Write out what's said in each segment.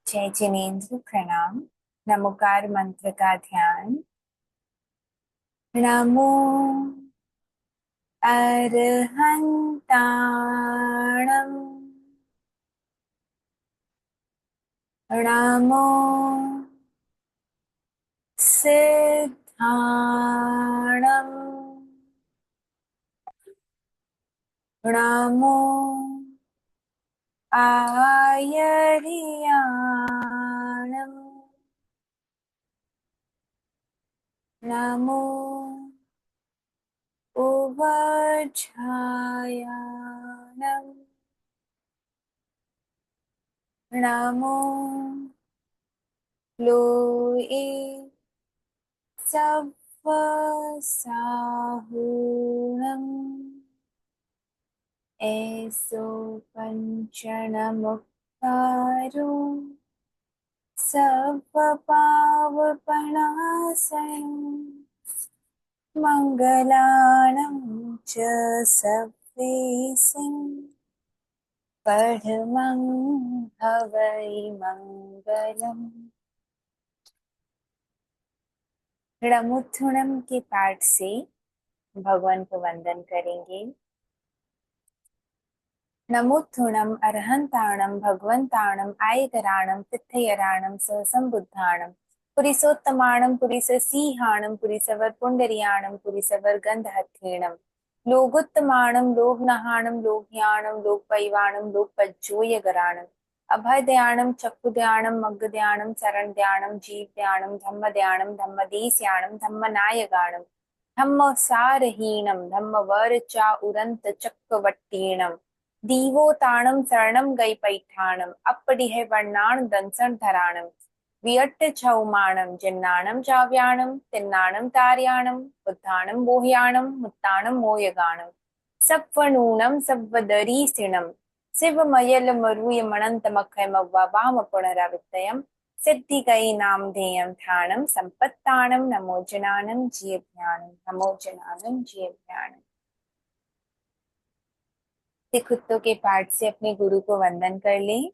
जय जिनेन्द्र प्रणाम। नमोकार मंत्र का ध्यान। नमो अरहंताणं। नमो सिद्धाणं। नमो आयर्याणं। नमो उवज्झायाणं। नमो लोए सव्वसाहूणम्। ऐसो पंचणमुक्तारो सव्वपावपणासनम्। मङ्गलानं च सव्वेसिं परमं हवै मङ्गलम्। णमुत्थुणम के पाठ से भगवान को वंदन करेंगे। नमोत्थुणम अर्हंताणम भगवंताणम आयतराणम तिथयराणम सहसंबुद्धाणम पुरिसोत्तमाणम पुरिससीहाणम पुरिसवर पुंडरियाणम पुरिसवर गंधहथेणम लोगुत्तमाणम लोकनहाणम लोकयाणम लोकपैवाणम लोकपज्जोयगराणम अभयदयाणम चक्षुदयाणम मग्गदयाणम शरणदयाणम जीवदयाणम धम्मदयाणम धम्मदेस्याणम धम्मनायगाणम धम्मसारहीणम धम्मवरचा उरंत चक्रवट्टीणम दीवोताणं शरणं गैपैठाणम् अप्पडिहे वर्णाण दंसण धराणम् वियट्ट छौमाणं जिन्नाणं चाव्याणं तिन्नाणं तार्याणं बुद्धाणं बोह्याणं मुत्ताणं मोयगाणं सप्वनूनं सव्वदरीसिणं शिवमयलमरुयमणन्तमखयमव्वावाम पुनरावित्तयम् सिद्धिगै नामधेयं ध्यानं संपत्ताणं नमोजनानं जीवध्यानं नमोजनानं जीवध्यानं। कुत्तों के पाठ से अपने गुरु को वंदन कर लें।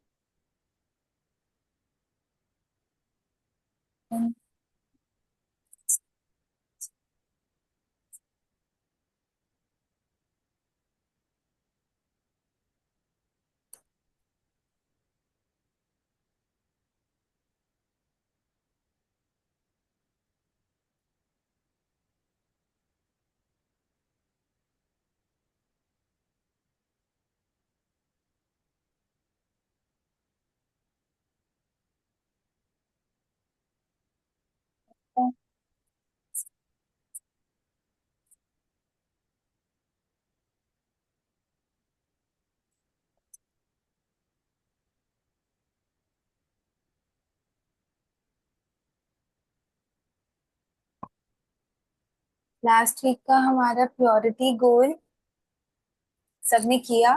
लास्ट वीक का हमारा प्योरिटी गोल सबने किया?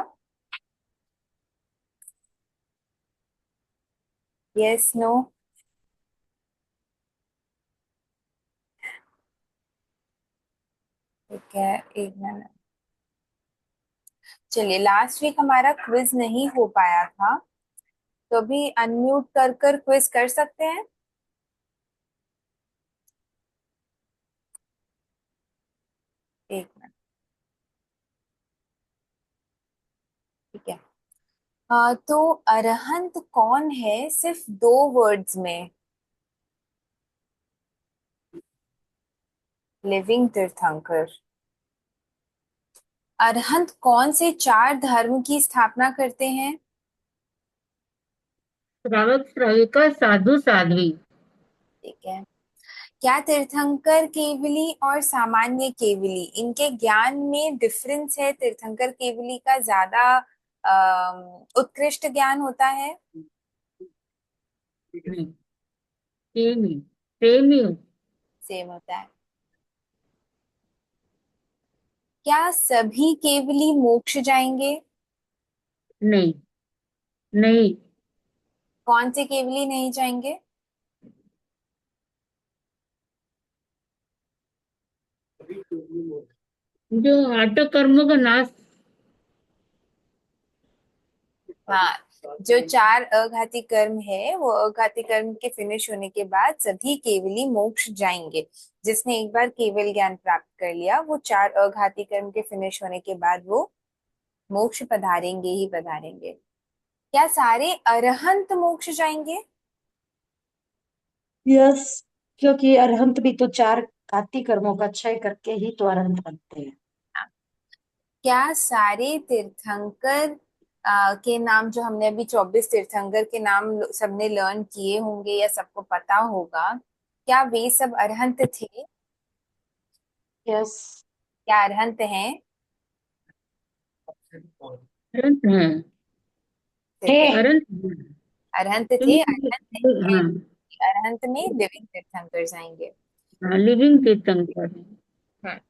Yes no? ठीक है, एक मिनट। चलिए, लास्ट वीक हमारा क्विज नहीं हो पाया था, तो भी अनम्यूट कर कर क्विज कर सकते हैं। एक मिनट। ठीक है। तो अरहंत कौन है सिर्फ दो वर्ड्स में? लिविंग तीर्थंकर। अरहंत कौन से चार धर्म की स्थापना करते हैं? श्रावक श्राविका साधु साध्वी। ठीक है। क्या तीर्थंकर केवली और सामान्य केवली इनके ज्ञान में डिफरेंस है? तीर्थंकर केवली का ज्यादा उत्कृष्ट ज्ञान होता है? नहीं, सेम ही सेम ही। सेम होता है। क्या सभी केवली मोक्ष जाएंगे? नहीं, नहीं। कौन से केवली नहीं जाएंगे? जो आटो कर्मों का नाश। हाँ, जो चार अघाती कर्म है वो अघाती कर्म के फिनिश होने के बाद सभी केवली मोक्ष जाएंगे। जिसने एक बार केवल ज्ञान प्राप्त कर लिया वो चार अघाती कर्म के फिनिश होने के बाद वो मोक्ष पधारेंगे ही पधारेंगे। क्या सारे अरहंत मोक्ष जाएंगे? यस, क्योंकि अरहंत भी तो चार घाती कर्मों का क्षय करके ही तो अरहंत बनते हैं। क्या सारे तीर्थंकर के नाम, जो हमने अभी 24 तीर्थंकर के नाम सबने लर्न किए होंगे या सबको पता होगा, क्या वे सब अरहंत थे? यस। क्या अरहंत हैं? अरंत है। थे। ठीक है। अरंत है। अरहंत थे, अरहंत हैं। हाँ। अरहंत में लिविंग तीर्थंकर जाएंगे। हाँ, लिविंग तीर्थंकर है। हाँ।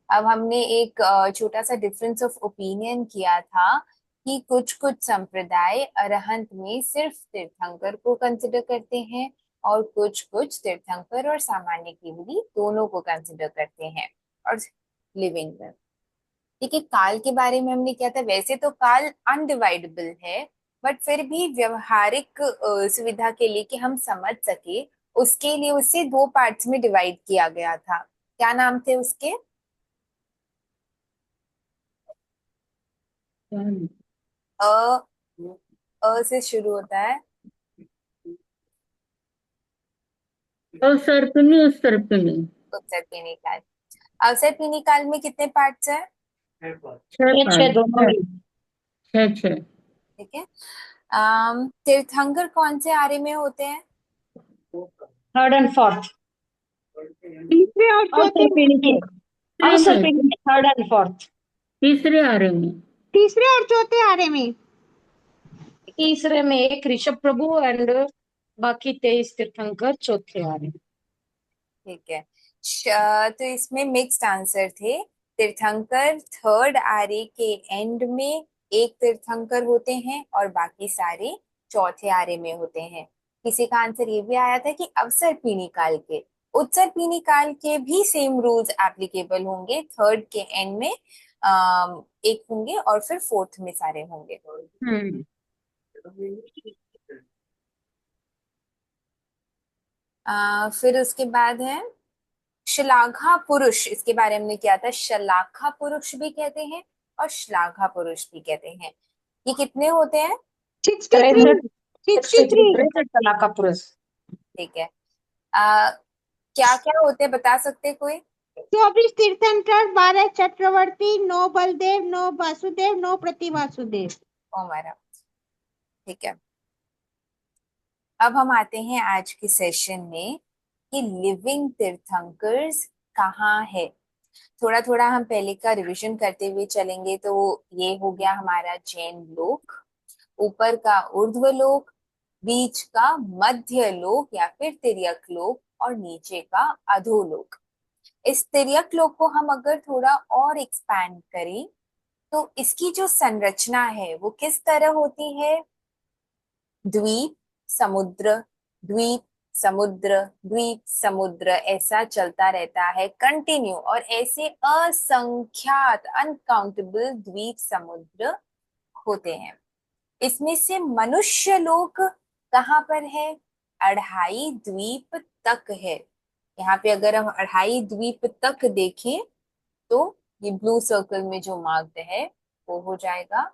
अब हमने एक छोटा सा डिफरेंस ऑफ ओपिनियन किया था कि कुछ कुछ संप्रदाय अरहंत में सिर्फ तीर्थंकर को कंसिडर करते हैं और कुछ कुछ तीर्थंकर और सामान्य केवली दोनों को कंसिडर करते हैं और लिविंग में। ठीक है, काल के बारे में हमने किया था। वैसे तो काल अनडिवाइडेबल है, बट फिर भी व्यवहारिक सुविधा के लिए कि हम समझ सके, उसके लिए उसे दो पार्ट्स में डिवाइड किया गया था। क्या नाम थे उसके? अ से शुरू होता है। अवसर्पिणी उत्सर्पिणी। उत्तर पीने काल। अवसर पीने काल में कितने पार्ट्स है? छह ये छह पाठ दोनों ही। छह छह। ठीक है। तीर्थंकर कौन से आर्य में होते हैं? Third and fourth. तीसरे और अवसर चौथे पीढ़ी के। तीसरे अवसर में। पीढ़ी के थर्ड एंड फोर्थ। तीसरे आ रहे में। तीसरे और चौथे आरे में। ठीक है। तीसरे में एक ऋषभ प्रभु एंड बाकी 23 तीर्थंकर चौथे आ रहे। ठीक है। तो इसमें मिक्स्ड आंसर थे। तीर्थंकर थर्ड आर्य के एंड में एक तीर्थंकर होते हैं और बाकी सारे चौथे आर्य में होते हैं। किसी का आंसर ये भी आया था कि अवसर पीढ़ी काल के, उत्सर पीढ़ी काल के भी सेम रूल्स एप्लीकेबल होंगे। थर्ड के एंड में एक होंगे और फिर फोर्थ में सारे होंगे। हम्म। फिर उसके बाद है श्लाघा पुरुष। इसके बारे में हमने किया था। शलाखा पुरुष भी कहते हैं और श्लाघा पुरुष भी कहते हैं। ये कितने होते हैं? 63। 63। 63 63। 63 कला का पुरुष। ठीक है। आ, क्या क्या होते हैं बता सकते कोई? 24 तीर्थंकर, 12 चक्रवर्ती, 9 बलदेव, 9 वासुदेव, 9 प्रति वासुदेव। ओ हमारा। ठीक है। अब हम आते हैं आज के सेशन में कि लिविंग तीर्थंकर्स कहाँ है। थोड़ा थोड़ा हम पहले का रिवीजन करते हुए चलेंगे। तो ये हो गया हमारा जैन लोक, ऊपर का ऊर्ध्व लोक, बीच का मध्य लोक या फिर तिर्यक लोक और नीचे का अधोलोक। इस तिर्यक लोक को हम अगर थोड़ा और एक्सपैंड करें तो इसकी जो संरचना है वो किस तरह होती है? द्वीप, समुद्र, द्वीप, समुद्र, द्वीप, समुद्र, ऐसा चलता रहता है कंटिन्यू। और ऐसे असंख्यात अनकाउंटेबल द्वीप समुद्र होते हैं। इसमें से मनुष्य लोक कहाँ पर है? अढ़ाई द्वीप तक है। यहाँ पे अगर हम अढ़ाई द्वीप तक देखें तो ये ब्लू सर्कल में जो मार्क्ड है वो हो जाएगा,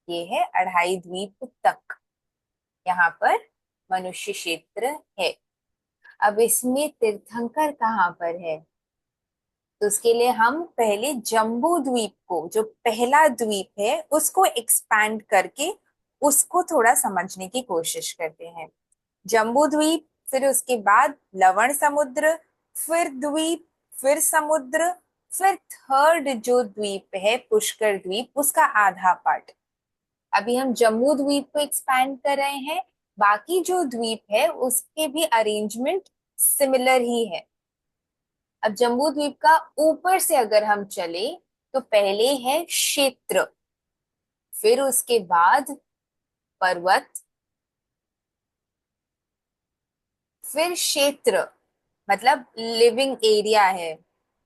ये है अढ़ाई द्वीप तक। यहाँ पर मनुष्य क्षेत्र है। अब इसमें तीर्थंकर कहाँ पर है? तो उसके लिए हम पहले जम्बू द्वीप को, जो पहला द्वीप है, उसको एक्सपैंड करके उसको थोड़ा समझने की कोशिश करते हैं। जम्बू द्वीप, फिर उसके बाद लवण समुद्र, फिर द्वीप, फिर समुद्र, फिर थर्ड जो द्वीप है पुष्कर द्वीप, उसका आधा पार्ट। अभी हम जम्बू द्वीप को एक्सपैंड कर रहे हैं। बाकी जो द्वीप है उसके भी अरेंजमेंट सिमिलर ही है। अब जम्बू द्वीप का ऊपर से अगर हम चले तो पहले है क्षेत्र, फिर उसके बाद पर्वत, फिर क्षेत्र मतलब लिविंग एरिया है,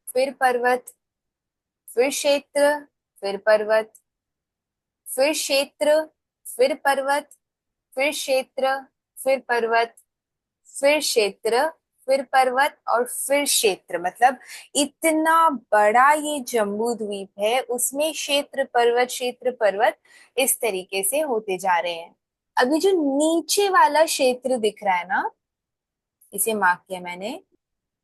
फिर पर्वत, फिर क्षेत्र, फिर पर्वत, फिर क्षेत्र, फिर पर्वत, फिर क्षेत्र, फिर पर्वत, फिर क्षेत्र, फिर पर्वत और फिर क्षेत्र। मतलब इतना बड़ा ये जम्बू द्वीप है, उसमें क्षेत्र पर्वत इस तरीके से होते जा रहे हैं। अभी जो नीचे वाला क्षेत्र दिख रहा है ना, इसे मार्क किया मैंने,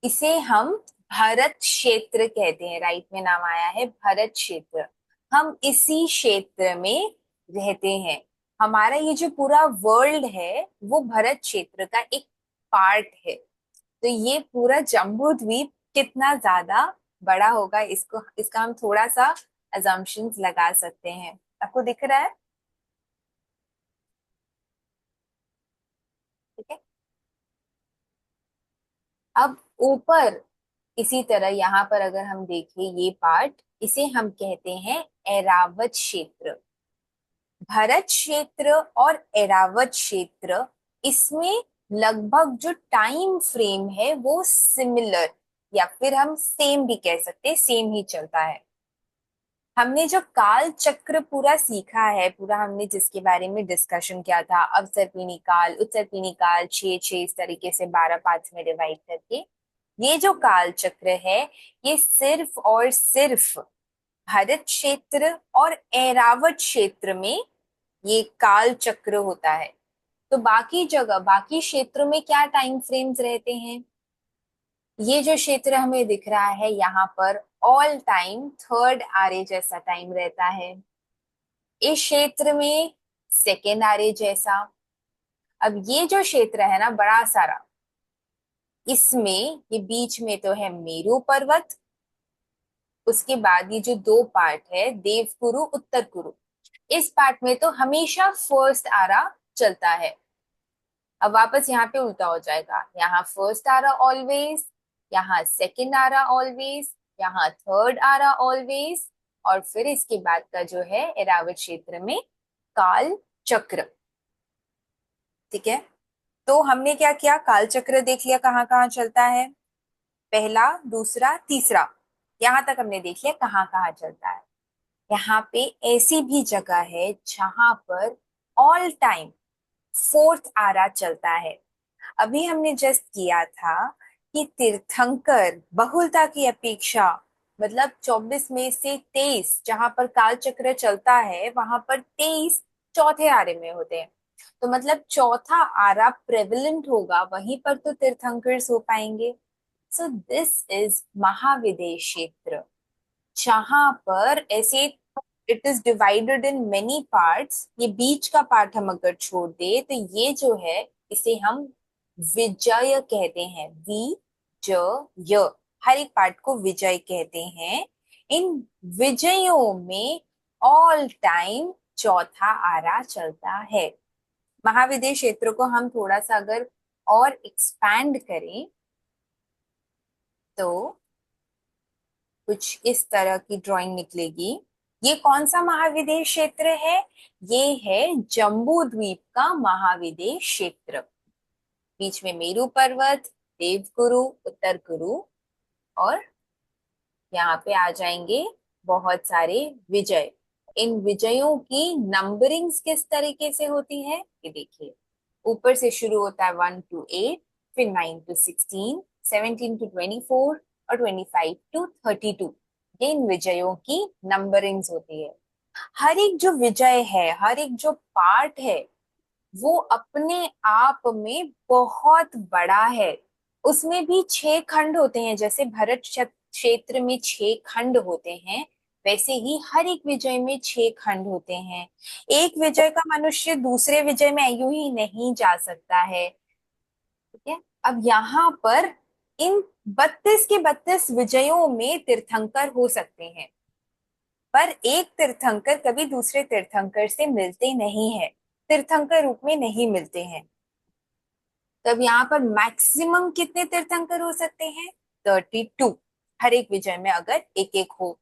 इसे हम भरत क्षेत्र कहते हैं। राइट में नाम आया है भरत क्षेत्र। हम इसी क्षेत्र में रहते हैं। हमारा ये जो पूरा वर्ल्ड है वो भरत क्षेत्र का एक पार्ट है। तो ये पूरा जम्बू द्वीप कितना ज्यादा बड़ा होगा, इसको इसका हम थोड़ा सा अजम्पशंस लगा सकते हैं। आपको दिख रहा है? ठीक है। अब ऊपर इसी तरह यहाँ पर अगर हम देखें ये पार्ट, इसे हम कहते हैं एरावत क्षेत्र। भरत क्षेत्र और एरावत क्षेत्र, इसमें लगभग जो टाइम फ्रेम है वो सिमिलर, या फिर हम सेम भी कह सकते हैं, सेम ही चलता है। हमने जो काल चक्र पूरा सीखा है, पूरा हमने जिसके बारे में डिस्कशन किया था, अवसर्पिणी काल, उत्सर्पिणी काल, 6 6 इस तरीके से 12 पार्ट्स में डिवाइड करके, ये जो काल चक्र है ये सिर्फ और सिर्फ भरत क्षेत्र और ऐरावत क्षेत्र में ये काल चक्र होता है। तो बाकी जगह, बाकी क्षेत्रों में क्या टाइम फ्रेम्स रहते हैं? ये जो क्षेत्र हमें दिख रहा है यहाँ पर, ऑल टाइम थर्ड आरे जैसा टाइम रहता है। इस क्षेत्र में सेकेंड आरे जैसा। अब ये जो क्षेत्र है ना बड़ा सारा, इसमें ये बीच में तो है मेरू पर्वत, उसके बाद ये जो दो पार्ट है देवकुरु उत्तर कुरु, इस पार्ट में तो हमेशा फर्स्ट आरा चलता है। अब वापस यहाँ पे उल्टा हो जाएगा, यहाँ फर्स्ट आरा ऑलवेज, यहाँ सेकंड आरा ऑलवेज, यहाँ थर्ड आरा ऑलवेज, और फिर इसके बाद का जो है एरावत क्षेत्र में काल चक्र। ठीक है। तो हमने क्या किया, काल चक्र देख लिया कहाँ कहाँ चलता है, पहला दूसरा तीसरा, यहां तक हमने देख लिया कहाँ कहाँ चलता है। यहाँ पे ऐसी भी जगह है जहां पर ऑल टाइम फोर्थ आरा चलता है। अभी हमने जस्ट किया था कि तीर्थंकर बहुलता की अपेक्षा, मतलब 24 में से 23 जहां पर काल चक्र चलता है वहां पर 23 चौथे आरे में होते हैं। तो मतलब चौथा आरा प्रेवलेंट होगा, वहीं पर तो तीर्थंकर्स हो पाएंगे। सो दिस इज महाविदेश क्षेत्र, जहां पर ऐसे it is divided in many parts. ये बीच का पार्ट हम अगर छोड़ दे तो ये जो है इसे हम विजय कहते हैं। य, हर एक पार्ट को विजय कहते हैं। इन विजयों में ऑल टाइम चौथा आरा चलता है। महाविदेश क्षेत्र को हम थोड़ा सा अगर और एक्सपैंड करें तो कुछ इस तरह की ड्राइंग निकलेगी। ये कौन सा महाविदेश क्षेत्र है? ये है जम्बू द्वीप का महाविदेश क्षेत्र। बीच में मेरू पर्वत, देवकुरु, उत्तर कुरु, और यहाँ पे आ जाएंगे बहुत सारे विजय। इन विजयों की नंबरिंग्स किस तरीके से होती है ये देखिए। ऊपर से शुरू होता है 1 to 8, फिर 9 to 16, 17 to 24 और 25 to 32। ये इन विजयों की नंबरिंग्स होती है। हर एक जो विजय है, हर एक जो पार्ट है, वो अपने आप में बहुत बड़ा है। उसमें भी 6 खंड होते हैं, जैसे भरत क्षेत्र में 6 खंड होते हैं, वैसे ही हर एक विजय में 6 खंड होते हैं। एक विजय का मनुष्य दूसरे विजय में यूं ही नहीं जा सकता है। ठीक है। अब यहाँ पर इन 32 के 32 विजयों में तीर्थंकर हो सकते हैं, पर एक तीर्थंकर कभी दूसरे तीर्थंकर से मिलते नहीं है, तीर्थंकर रूप में नहीं मिलते हैं। तब यहाँ पर मैक्सिमम कितने तीर्थंकर हो सकते हैं? 32, हर एक विजय में अगर एक एक हो।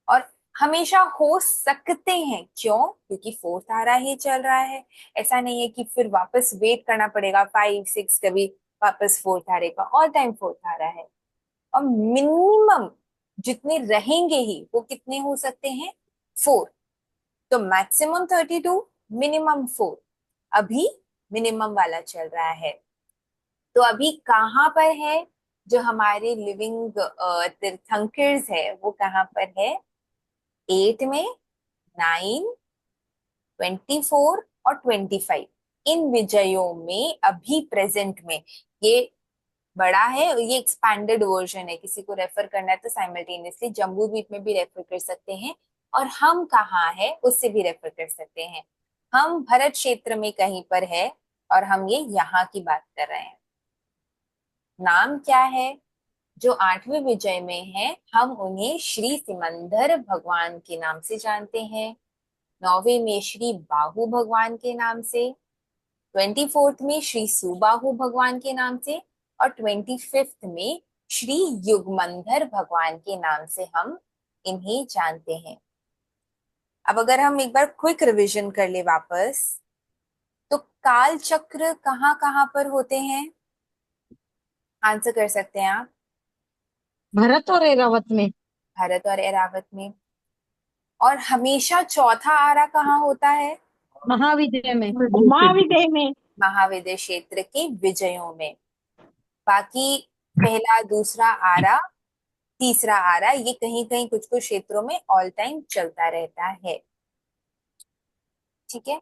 और हमेशा हो सकते हैं, क्यों? क्योंकि फोर्थ आ रहा ही चल रहा है। ऐसा नहीं है कि फिर वापस वेट करना पड़ेगा 5 6 कभी वापस फोर्थ आ रहेगा, ऑल टाइम फोर्थ आ रहा है। और मिनिमम जितने रहेंगे ही वो कितने हो सकते हैं? 4। तो मैक्सिमम 32, मिनिमम 4। अभी मिनिमम वाला चल रहा है। तो अभी कहाँ पर है जो हमारे लिविंग तीर्थंकर्स है, वो कहाँ पर है? 8 में, 9, 24 और 25। इन विजयों में अभी प्रेजेंट में ये बड़ा है, ये एक्सपैंडेड वर्जन है। किसी को रेफर करना है तो साइमल्टेनियसली जम्बू द्वीप में भी रेफर कर सकते हैं, और हम कहाँ है उससे भी रेफर कर सकते हैं। हम भरत क्षेत्र में कहीं पर है, और हम ये यहाँ की बात कर रहे हैं। नाम क्या है? जो 8वें विजय में है, हम उन्हें श्री सिमंदर भगवान के नाम से जानते हैं। 9वें में श्री बाहु भगवान के नाम से, 24th में श्री सुबाहु भगवान के नाम से, और 25th में श्री युगमंधर भगवान के नाम से हम इन्हें जानते हैं। अब अगर हम एक बार क्विक रिवीजन कर ले वापस, तो काल चक्र कहाँ कहाँ पर होते हैं? आंसर कर सकते हैं आप। भरत और ऐरावत में। भारत और एरावत में। और हमेशा चौथा आरा कहाँ होता है? महाविद्या में। महाविद्या में। महाविद्य क्षेत्र के विजयों में। बाकी पहला, दूसरा आरा, तीसरा आरा, ये कहीं कहीं कुछ कुछ क्षेत्रों में ऑल टाइम चलता रहता है। ठीक है,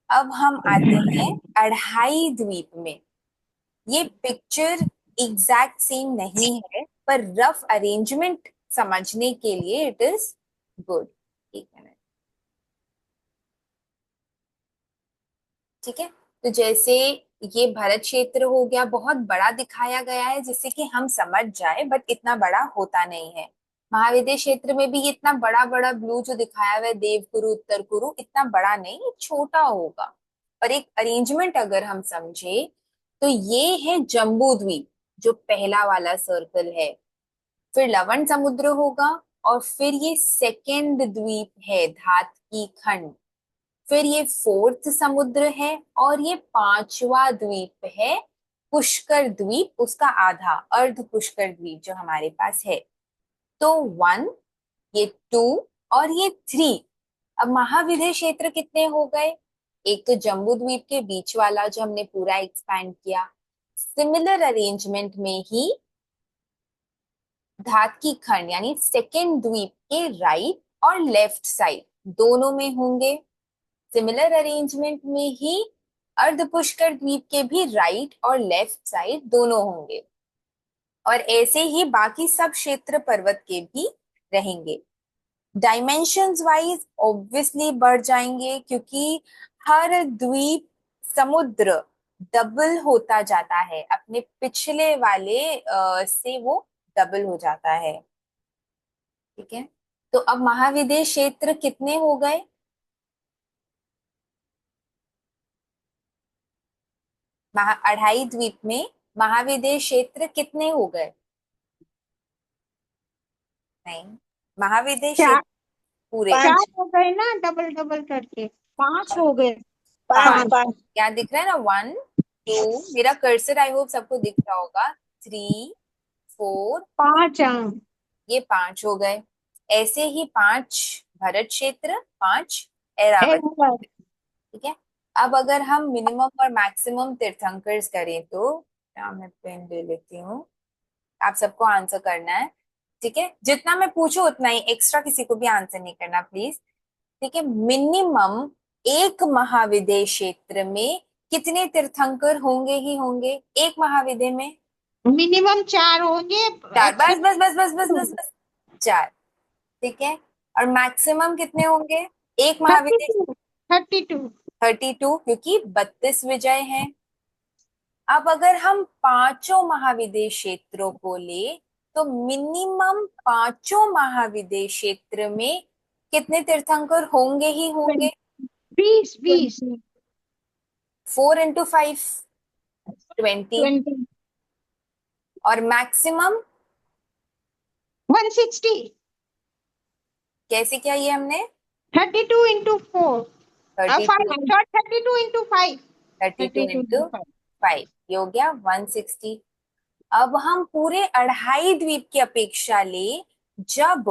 अब हम आते हैं अढ़ाई द्वीप में। ये पिक्चर एग्जैक्ट सेम नहीं है, पर रफ अरेंजमेंट समझने के लिए इट इज गुड। एक मिनट। ठीक है, तो जैसे ये भरत क्षेत्र हो गया, बहुत बड़ा दिखाया गया है जिससे कि हम समझ जाए, बट इतना बड़ा होता नहीं है। महाविद्य क्षेत्र में भी ये इतना बड़ा बड़ा ब्लू जो दिखाया हुआ है, देवकुरु उत्तर कुरु, इतना बड़ा नहीं, ये छोटा होगा। पर एक अरेंजमेंट अगर हम समझे, तो ये है जम्बू द्वीप, जो पहला वाला सर्कल है। फिर लवण समुद्र होगा, और फिर ये सेकेंड द्वीप है धात की खंड। फिर ये फोर्थ समुद्र है, और ये पांचवा द्वीप है पुष्कर द्वीप, उसका आधा अर्ध पुष्कर द्वीप जो हमारे पास है। तो 1, ये 2 और ये 3। अब महाविद्य क्षेत्र कितने हो गए? एक तो जम्बू द्वीप के बीच वाला जो हमने पूरा एक्सपैंड किया, सिमिलर अरेंजमेंट में ही धात की खंड यानी सेकेंड द्वीप के राइट और लेफ्ट साइड दोनों में होंगे। सिमिलर अरेंजमेंट में ही अर्ध पुष्कर द्वीप के भी राइट और लेफ्ट साइड दोनों होंगे, और ऐसे ही बाकी सब क्षेत्र पर्वत के भी रहेंगे। डायमेंशंस वाइज ऑब्वियसली बढ़ जाएंगे, क्योंकि हर द्वीप समुद्र डबल होता जाता है, अपने पिछले वाले से वो डबल हो जाता है। ठीक है, तो अब महाविद्य क्षेत्र कितने हो गए? अढ़ाई द्वीप में महाविद्य क्षेत्र कितने हो गए? नहीं, महाविद्य चार। क्षेत्र पूरे चार हो गए ना, डबल डबल करके। 5 हो गए। 5 5। 5। यहाँ दिख रहा है ना, 1, 2, मेरा कर्सर आई होप सबको दिख रहा होगा, 3, 4, 5 ये 5 हो गए। ऐसे ही 5 भरत क्षेत्र, 5 ऐरावत। ठीक है, अब अगर हम मिनिमम और मैक्सिमम तीर्थंकर्स करें, तो क्या, मैं पेन ले लेती हूँ, आप सबको आंसर करना है। ठीक है, जितना मैं पूछू उतना ही, एक्स्ट्रा किसी को भी आंसर नहीं करना प्लीज। ठीक है, मिनिमम एक महाविद्य क्षेत्र में कितने तीर्थंकर होंगे ही होंगे? एक महाविद्य में मिनिमम 4 होंगे। 4, बस बस बस बस बस बस बस 4। ठीक है, और मैक्सिमम कितने होंगे एक महाविद्य? 32 32। 32, क्योंकि 32 विजय हैं। अब अगर हम पांचों महाविद्य क्षेत्रों को ले, तो मिनिमम पांचों महाविद्य क्षेत्र में कितने तीर्थंकर होंगे ही होंगे? 20 20। 4 into 5, 20। 20। और मैक्सिमम 160। कैसे किया ये हमने? 32 into 4। 32 32 into 5। 32 into 5, ये हो गया 160। अब हम पूरे अढ़ाई द्वीप की अपेक्षा ले, जब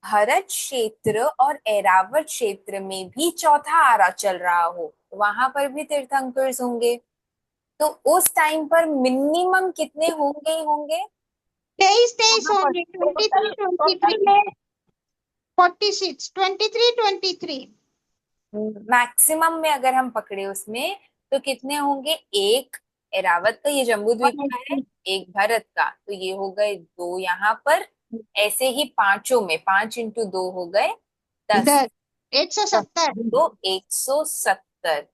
भरत क्षेत्र और ऐरावत क्षेत्र में भी चौथा आरा चल रहा हो, वहां पर भी तीर्थंकर्स होंगे। तो उस टाइम पर मिनिमम कितने होंगे ही होंगे? 23 वहां पर होंगे, 23 टोटल 23 में 46 23 23। मैक्सिमम में अगर हम पकड़े उसमें, तो कितने होंगे? एक ऐरावत का, ये जम्बू द्वीप का है, एक भारत का, तो ये हो गए दो यहाँ पर। ऐसे ही पांचों में 5 × 2 हो गए 10, 10 170। तो 170।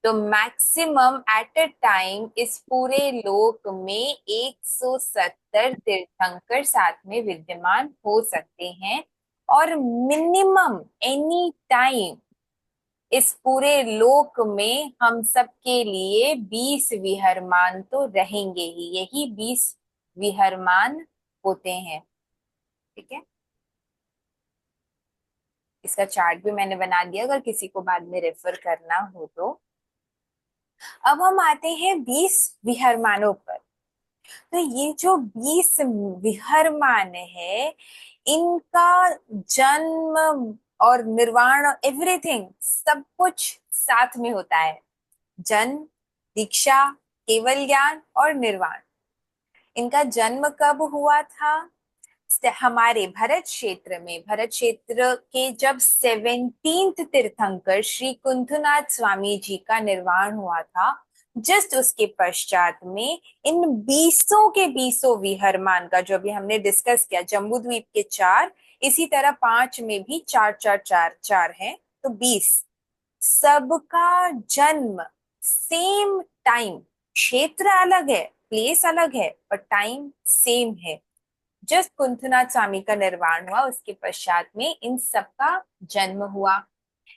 तो मैक्सिमम एट अ टाइम इस पूरे लोक में 170 तीर्थंकर साथ में विद्यमान हो सकते हैं। और मिनिमम एनी टाइम इस पूरे लोक में हम सबके लिए 20 विहरमान तो रहेंगे ही, यही 20 विहरमान होते हैं। ठीक है, इसका चार्ट भी मैंने बना दिया, अगर किसी को बाद में रेफर करना हो तो। अब हम आते हैं 20 विहरमानों पर। तो ये जो 20 विहरमान है, इनका जन्म और निर्वाण, एवरीथिंग, सब कुछ साथ में होता है। जन्म, दीक्षा, केवल ज्ञान और निर्वाण। इनका जन्म कब हुआ था? हमारे भरत क्षेत्र में, भरत क्षेत्र के जब 17th तीर्थंकर श्री कुंथुनाथ स्वामी जी का निर्वाण हुआ था, जस्ट उसके पश्चात में इन बीसों के बीसों विहरमान का, जो भी हमने डिस्कस किया, जम्बू द्वीप के 4, इसी तरह 5 में भी 4 4 4 4 है, तो 20। सबका जन्म सेम टाइम, क्षेत्र अलग है, प्लेस अलग है, पर टाइम सेम है। जस्ट कुंथनाथ स्वामी का निर्वाण हुआ, उसके पश्चात में इन सबका जन्म हुआ।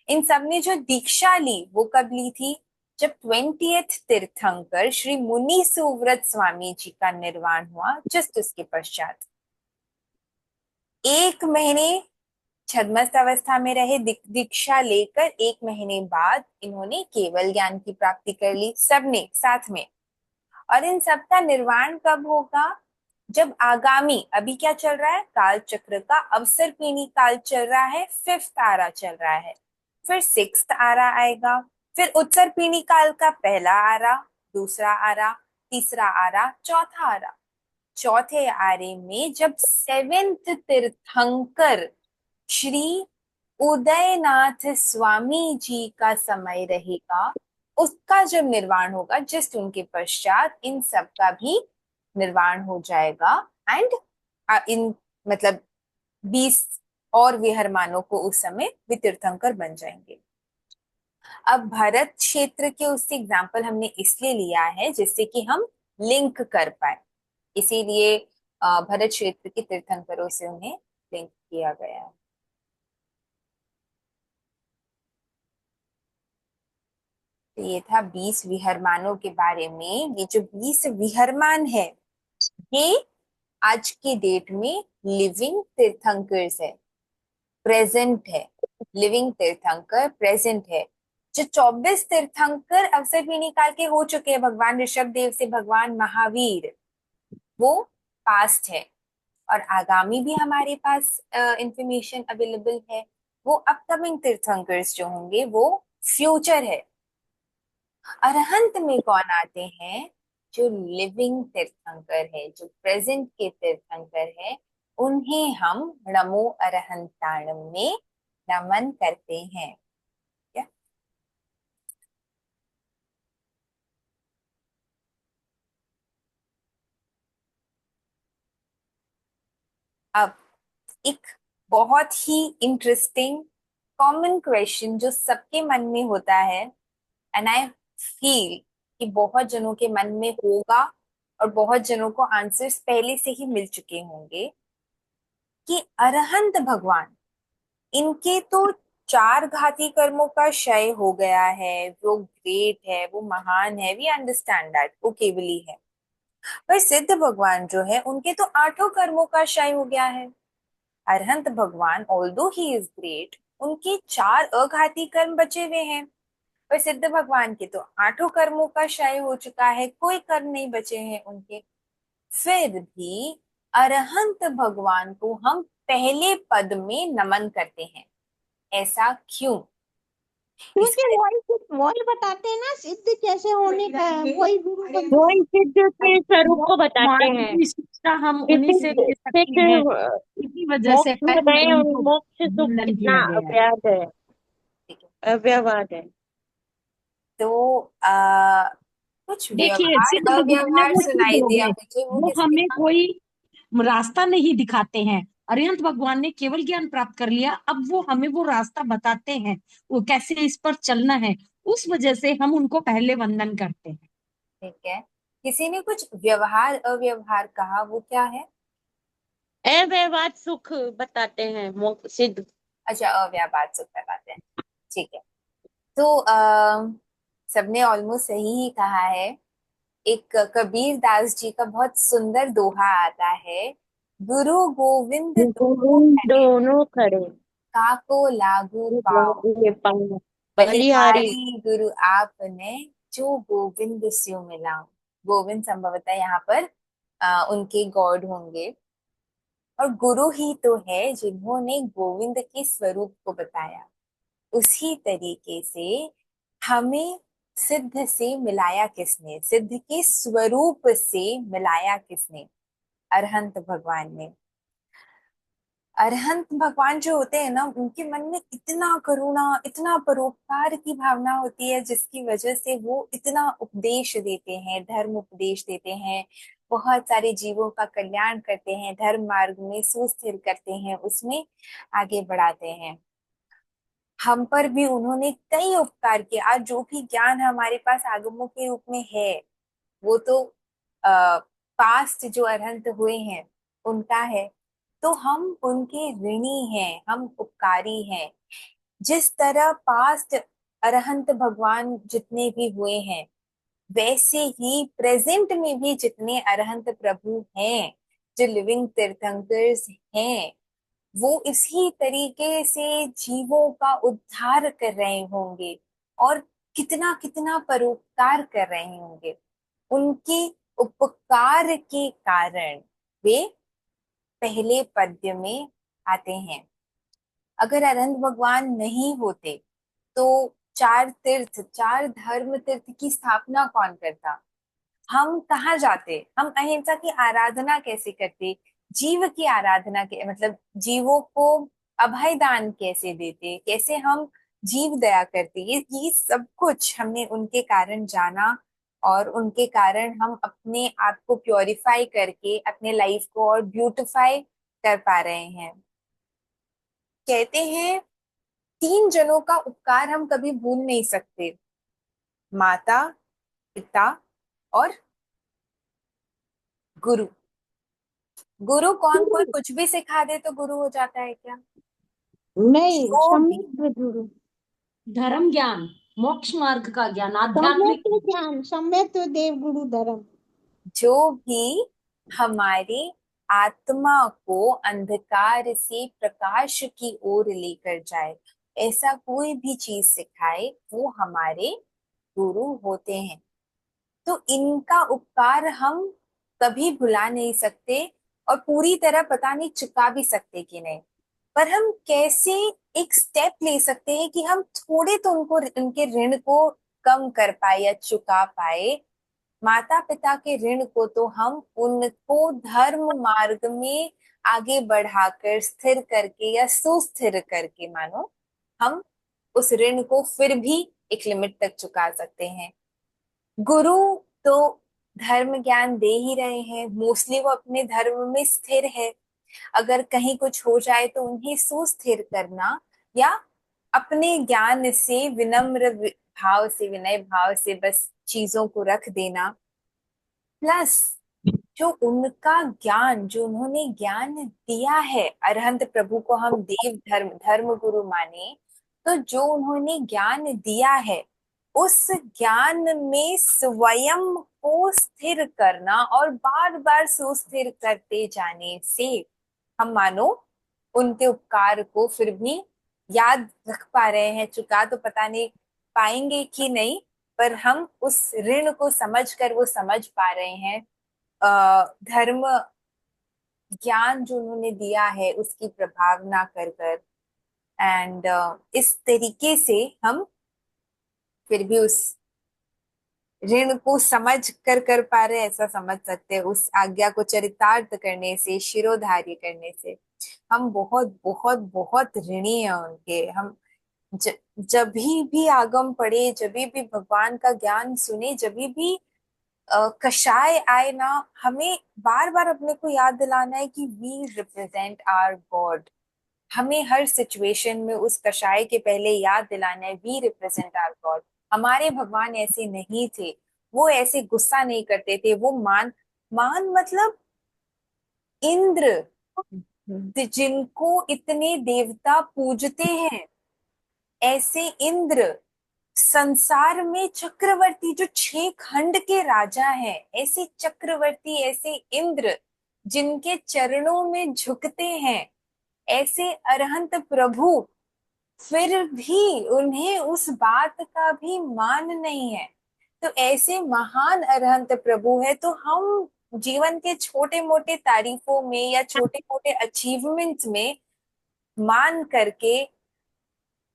इन सब ने जो दीक्षा ली वो कब ली थी? जब 20th तीर्थंकर श्री मुनि सुव्रत स्वामी जी का निर्वाण हुआ, जस्ट उसके पश्चात 1 महीने छद्मस्त अवस्था में रहे, दीक्षा लेकर 1 महीने बाद इन्होंने केवल ज्ञान की प्राप्ति कर ली, सबने साथ में। और इन सबका निर्वाण कब होगा? जब आगामी, अभी क्या चल रहा है, काल चक्र का अवसर पीणी काल चल रहा है, 5th आरा चल रहा है, फिर 6th आरा आएगा, फिर उत्सर पीणी काल का पहला आरा, दूसरा आरा, तीसरा आरा, चौथा आरा। चौथे आरे में जब 7th तीर्थंकर श्री उदयनाथ स्वामी जी का समय रहेगा, उसका जब निर्वाण होगा, जस्ट उनके पश्चात इन सब का भी निर्वाण हो जाएगा। एंड इन मतलब 20 और विहरमानों को उस समय भी तीर्थंकर बन जाएंगे। अब भरत क्षेत्र के उससे एग्जाम्पल हमने इसलिए लिया है जिससे कि हम लिंक कर पाए, इसीलिए भरत क्षेत्र के तीर्थंकरों से उन्हें लिंक किया गया है। तो ये था 20 विहरमानों के बारे में। ये जो 20 विहरमान है, ये आज की डेट में लिविंग तीर्थंकर्स है, प्रेजेंट है। लिविंग तीर्थंकर प्रेजेंट है। जो 24 तीर्थंकर अवसर पीढ़ी काल के हो चुके हैं, भगवान ऋषभ देव से भगवान महावीर, वो पास्ट है। और आगामी भी हमारे पास इंफॉर्मेशन अवेलेबल है। वो अपकमिंग तीर्थंकर्स जो होंगे वो फ्यूचर है। अरहंत में कौन आते हैं? जो लिविंग तीर्थंकर है, जो प्रेजेंट के तीर्थंकर है, उन्हें हम नमो अरहंताणम में नमन करते हैं। क्या? अब एक बहुत ही इंटरेस्टिंग कॉमन क्वेश्चन जो सबके मन में होता है, एंड आई फील कि बहुत जनों के मन में होगा और बहुत जनों को आंसर्स पहले से ही मिल चुके होंगे, कि अरहंत भगवान, इनके तो 4 घाती कर्मों का क्षय हो गया है, वो ग्रेट है, वो महान है, वी अंडरस्टैंड दैट, वो केवली है। पर सिद्ध भगवान जो है, उनके तो 8 कर्मों का क्षय हो गया है। अरहंत भगवान ऑल्दो ही इज ग्रेट, उनके 4 अघाती कर्म बचे हुए हैं। पर सिद्ध भगवान के तो 8 कर्मों का क्षय हो चुका है, कोई कर्म नहीं बचे हैं उनके। फिर भी अरहंत भगवान को हम पहले पद में नमन करते हैं, ऐसा क्यों? क्योंकि इसका वही बताते हैं ना सिद्ध कैसे होने का है, वही गुरु वो को ही सिद्ध के स्वरूप को बताते मार्ग हैं की शिक्षा हम कि उन्हीं से ले सकते हैं। सिद्ध इसी वजह से मोक्ष में पहले गए और उनको मोक्ष सुख वंदन कितना किया गया है। अव्याद है, ठीक है, अव्यवाद है। तो कुछ देखिए, व्यवहार सिद्ध भगवान ने अव्यवहार वो सिद्ध सुनाई हो दिया गए, मुझे, वो वो किसके हमें था? कोई रास्ता नहीं दिखाते हैं। अरिहंत भगवान ने केवल ज्ञान प्राप्त कर लिया, अब वो हमें वो रास्ता बताते हैं, वो कैसे इस पर चलना है। उस वजह से हम उनको पहले वंदन करते हैं। ठीक है, किसी ने कुछ व्यवहार अव्यवहार कहा, वो क्या है? अव्यवाद सुख बताते हैं मोक्ष सिद्ध। अच्छा, अव्यापार सुख बताते हैं। ठीक है, तो सबने ऑलमोस्ट सही ही कहा है। एक कबीर दास जी का बहुत सुंदर दोहा आता है, गुरु गोविंद दोनों खड़े, दोनों खड़े काको लागू पाओ, ये पाओ बलिहारी। बलिहारी गुरु आपने, जो गोविंद स्यो मिलाओ। गोविंद संभवतः यहाँ पर उनके गॉड होंगे, और गुरु ही तो है जिन्होंने गोविंद के स्वरूप को बताया। उसी तरीके से हमें सिद्ध से मिलाया किसने? सिद्ध के स्वरूप से मिलाया किसने? अरहंत भगवान ने। अरहंत भगवान जो होते हैं ना, उनके मन में इतना करुणा, इतना परोपकार की भावना होती है, जिसकी वजह से वो इतना उपदेश देते हैं, धर्म उपदेश देते हैं, बहुत सारे जीवों का कल्याण करते हैं, धर्म मार्ग में सुस्थिर करते हैं, उसमें आगे बढ़ाते हैं। हम पर भी उन्होंने कई उपकार किए। आज जो भी ज्ञान हमारे पास आगमों के रूप में है, वो तो पास्ट जो अरहंत हुए हैं उनका है। तो हम उनके ऋणी हैं, हम उपकारी हैं। जिस तरह पास्ट अरहंत भगवान जितने भी हुए हैं, वैसे ही प्रेजेंट में भी जितने अरहंत प्रभु हैं, जो लिविंग तीर्थंकर्स हैं, वो इसी तरीके से जीवों का उद्धार कर रहे होंगे, और कितना कितना परोपकार कर रहे होंगे। उनके उपकार के कारण वे पहले पद्य में आते हैं। अगर अरहंत भगवान नहीं होते तो चार तीर्थ, चार धर्म तीर्थ की स्थापना कौन करता? हम कहाँ जाते? हम अहिंसा की आराधना कैसे करते? जीव की आराधना के मतलब जीवों को अभय दान कैसे देते? कैसे हम जीव दया करते? ये सब कुछ हमने उनके कारण जाना, और उनके कारण हम अपने आप को प्योरीफाई करके अपने लाइफ को और ब्यूटिफाई कर पा रहे हैं। कहते हैं, तीन जनों का उपकार हम कभी भूल नहीं सकते, माता, पिता और गुरु। गुरु कौन? कोई कुछ भी सिखा दे तो गुरु हो जाता है क्या? नहीं, जो भी सम्यक गुरु, धर्म ज्ञान, मोक्ष मार्ग का ज्ञान, सम्यक आध्यात्मिक ज्ञान, सम्यक देव गुरु धर्म। जो भी हमारे आत्मा को अंधकार से प्रकाश की ओर लेकर जाए, ऐसा कोई भी चीज सिखाए, वो हमारे गुरु होते हैं। तो इनका उपकार हम कभी भुला नहीं सकते, और पूरी तरह पता नहीं चुका भी सकते कि नहीं। पर हम कैसे एक स्टेप ले सकते हैं कि हम थोड़े तो उनको, उनके ऋण को कम कर पाए या चुका पाए। माता पिता के ऋण को तो हम उनको धर्म मार्ग में आगे बढ़ाकर, स्थिर करके या सुस्थिर करके मानो, हम उस ऋण को फिर भी एक लिमिट तक चुका सकते हैं। गुरु तो धर्म ज्ञान दे ही रहे हैं, मोस्टली वो अपने धर्म में स्थिर है। अगर कहीं कुछ हो जाए तो उन्हें सुस्थिर करना, या अपने ज्ञान से विनम्र भाव से, विनय भाव से बस चीजों को रख देना। प्लस जो उनका ज्ञान, जो उन्होंने ज्ञान दिया है, अरहंत प्रभु को हम देव धर्म, धर्म गुरु माने, तो जो उन्होंने ज्ञान दिया है, उस ज्ञान में स्वयं को स्थिर करना और बार बार सुस्थिर करते जाने से हम मानो उनके उपकार को फिर भी याद रख पा रहे हैं। चुका तो पता नहीं पाएंगे कि नहीं, पर हम उस ऋण को समझ कर वो समझ पा रहे हैं। धर्म ज्ञान जो उन्होंने दिया है उसकी प्रभावना कर कर, एंड इस तरीके से हम फिर भी उस ऋण को समझ कर पा रहे हैं, ऐसा समझ सकते हैं। उस आज्ञा को चरितार्थ करने से, शिरोधार्य करने से हम बहुत बहुत बहुत ऋणी हैं उनके। हम जब भी आगम पढ़े, जब भी भगवान का ज्ञान सुने, जब भी कषाय आए ना, हमें बार बार अपने को याद दिलाना है कि वी रिप्रेजेंट आवर गॉड। हमें हर सिचुएशन में उस कषाय के पहले याद दिलाना है वी रिप्रेजेंट आवर गॉड। हमारे भगवान ऐसे नहीं थे, वो ऐसे गुस्सा नहीं करते थे। वो मान मान मतलब इंद्र, जिनको इतने देवता पूजते हैं, ऐसे इंद्र, संसार में चक्रवर्ती जो 6 खंड के राजा हैं, ऐसे चक्रवर्ती, ऐसे इंद्र जिनके चरणों में झुकते हैं, ऐसे अरहंत प्रभु, फिर भी उन्हें उस बात का भी मान नहीं है। तो ऐसे महान अरहंत प्रभु है, तो हम जीवन के छोटे मोटे तारीफों में या छोटे मोटे अचीवमेंट्स में मान करके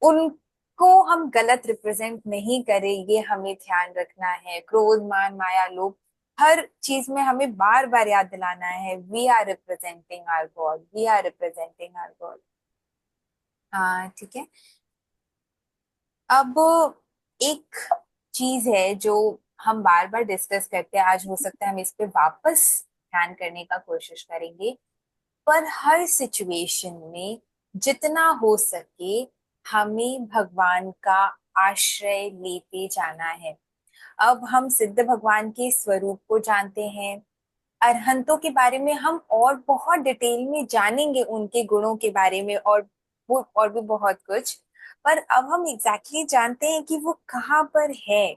उनको हम गलत रिप्रेजेंट नहीं करें, ये हमें ध्यान रखना है। क्रोध, मान, माया, लोभ, हर चीज में हमें बार बार याद दिलाना है we are representing our God, we are representing our God. हाँ, ठीक है। अब एक चीज है जो हम बार बार डिस्कस करते हैं, आज हो सकता है हम इस पे वापस ध्यान करने का कोशिश करेंगे। पर हर सिचुएशन में जितना हो सके हमें भगवान का आश्रय लेते जाना है। अब हम सिद्ध भगवान के स्वरूप को जानते हैं, अरहंतों के बारे में हम और बहुत डिटेल में जानेंगे, उनके गुणों के बारे में, और वो और भी बहुत कुछ। पर अब हम एग्जैक्टली जानते हैं कि वो कहाँ पर है।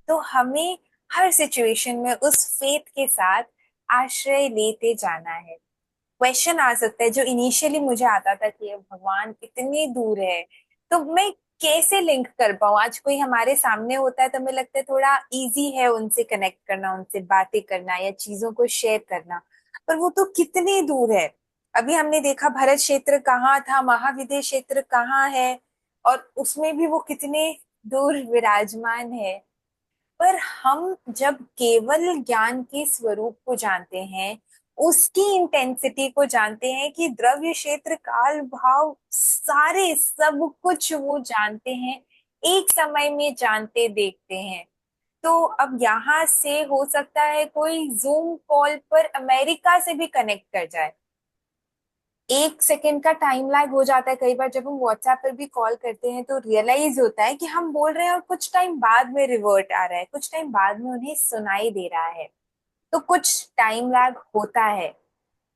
तो हमें हर सिचुएशन में उस फेथ के साथ आश्रय लेते जाना है। क्वेश्चन आ सकता है जो इनिशियली मुझे आता था कि भगवान इतने दूर है, तो मैं कैसे लिंक कर पाऊं। आज कोई हमारे सामने होता है तो हमें लगता है थोड़ा इजी है उनसे कनेक्ट करना, उनसे बातें करना या चीजों को शेयर करना, पर वो तो कितने दूर है। अभी हमने देखा भरत क्षेत्र कहाँ था, महाविद्य क्षेत्र कहाँ है, और उसमें भी वो कितने दूर विराजमान है। पर हम जब केवल ज्ञान के स्वरूप को जानते हैं, उसकी इंटेंसिटी को जानते हैं कि द्रव्य क्षेत्र, काल, भाव, सारे सब कुछ वो जानते हैं, एक समय में जानते देखते हैं। तो अब यहाँ से हो सकता है कोई जूम कॉल पर अमेरिका से भी कनेक्ट कर जाए, 1 सेकेंड का टाइम लैग हो जाता है। कई बार जब हम व्हाट्सएप पर भी कॉल करते हैं तो रियलाइज होता है कि हम बोल रहे हैं और कुछ टाइम बाद में रिवर्ट आ रहा है, कुछ टाइम बाद में उन्हें सुनाई दे रहा है। तो कुछ टाइम लैग होता है,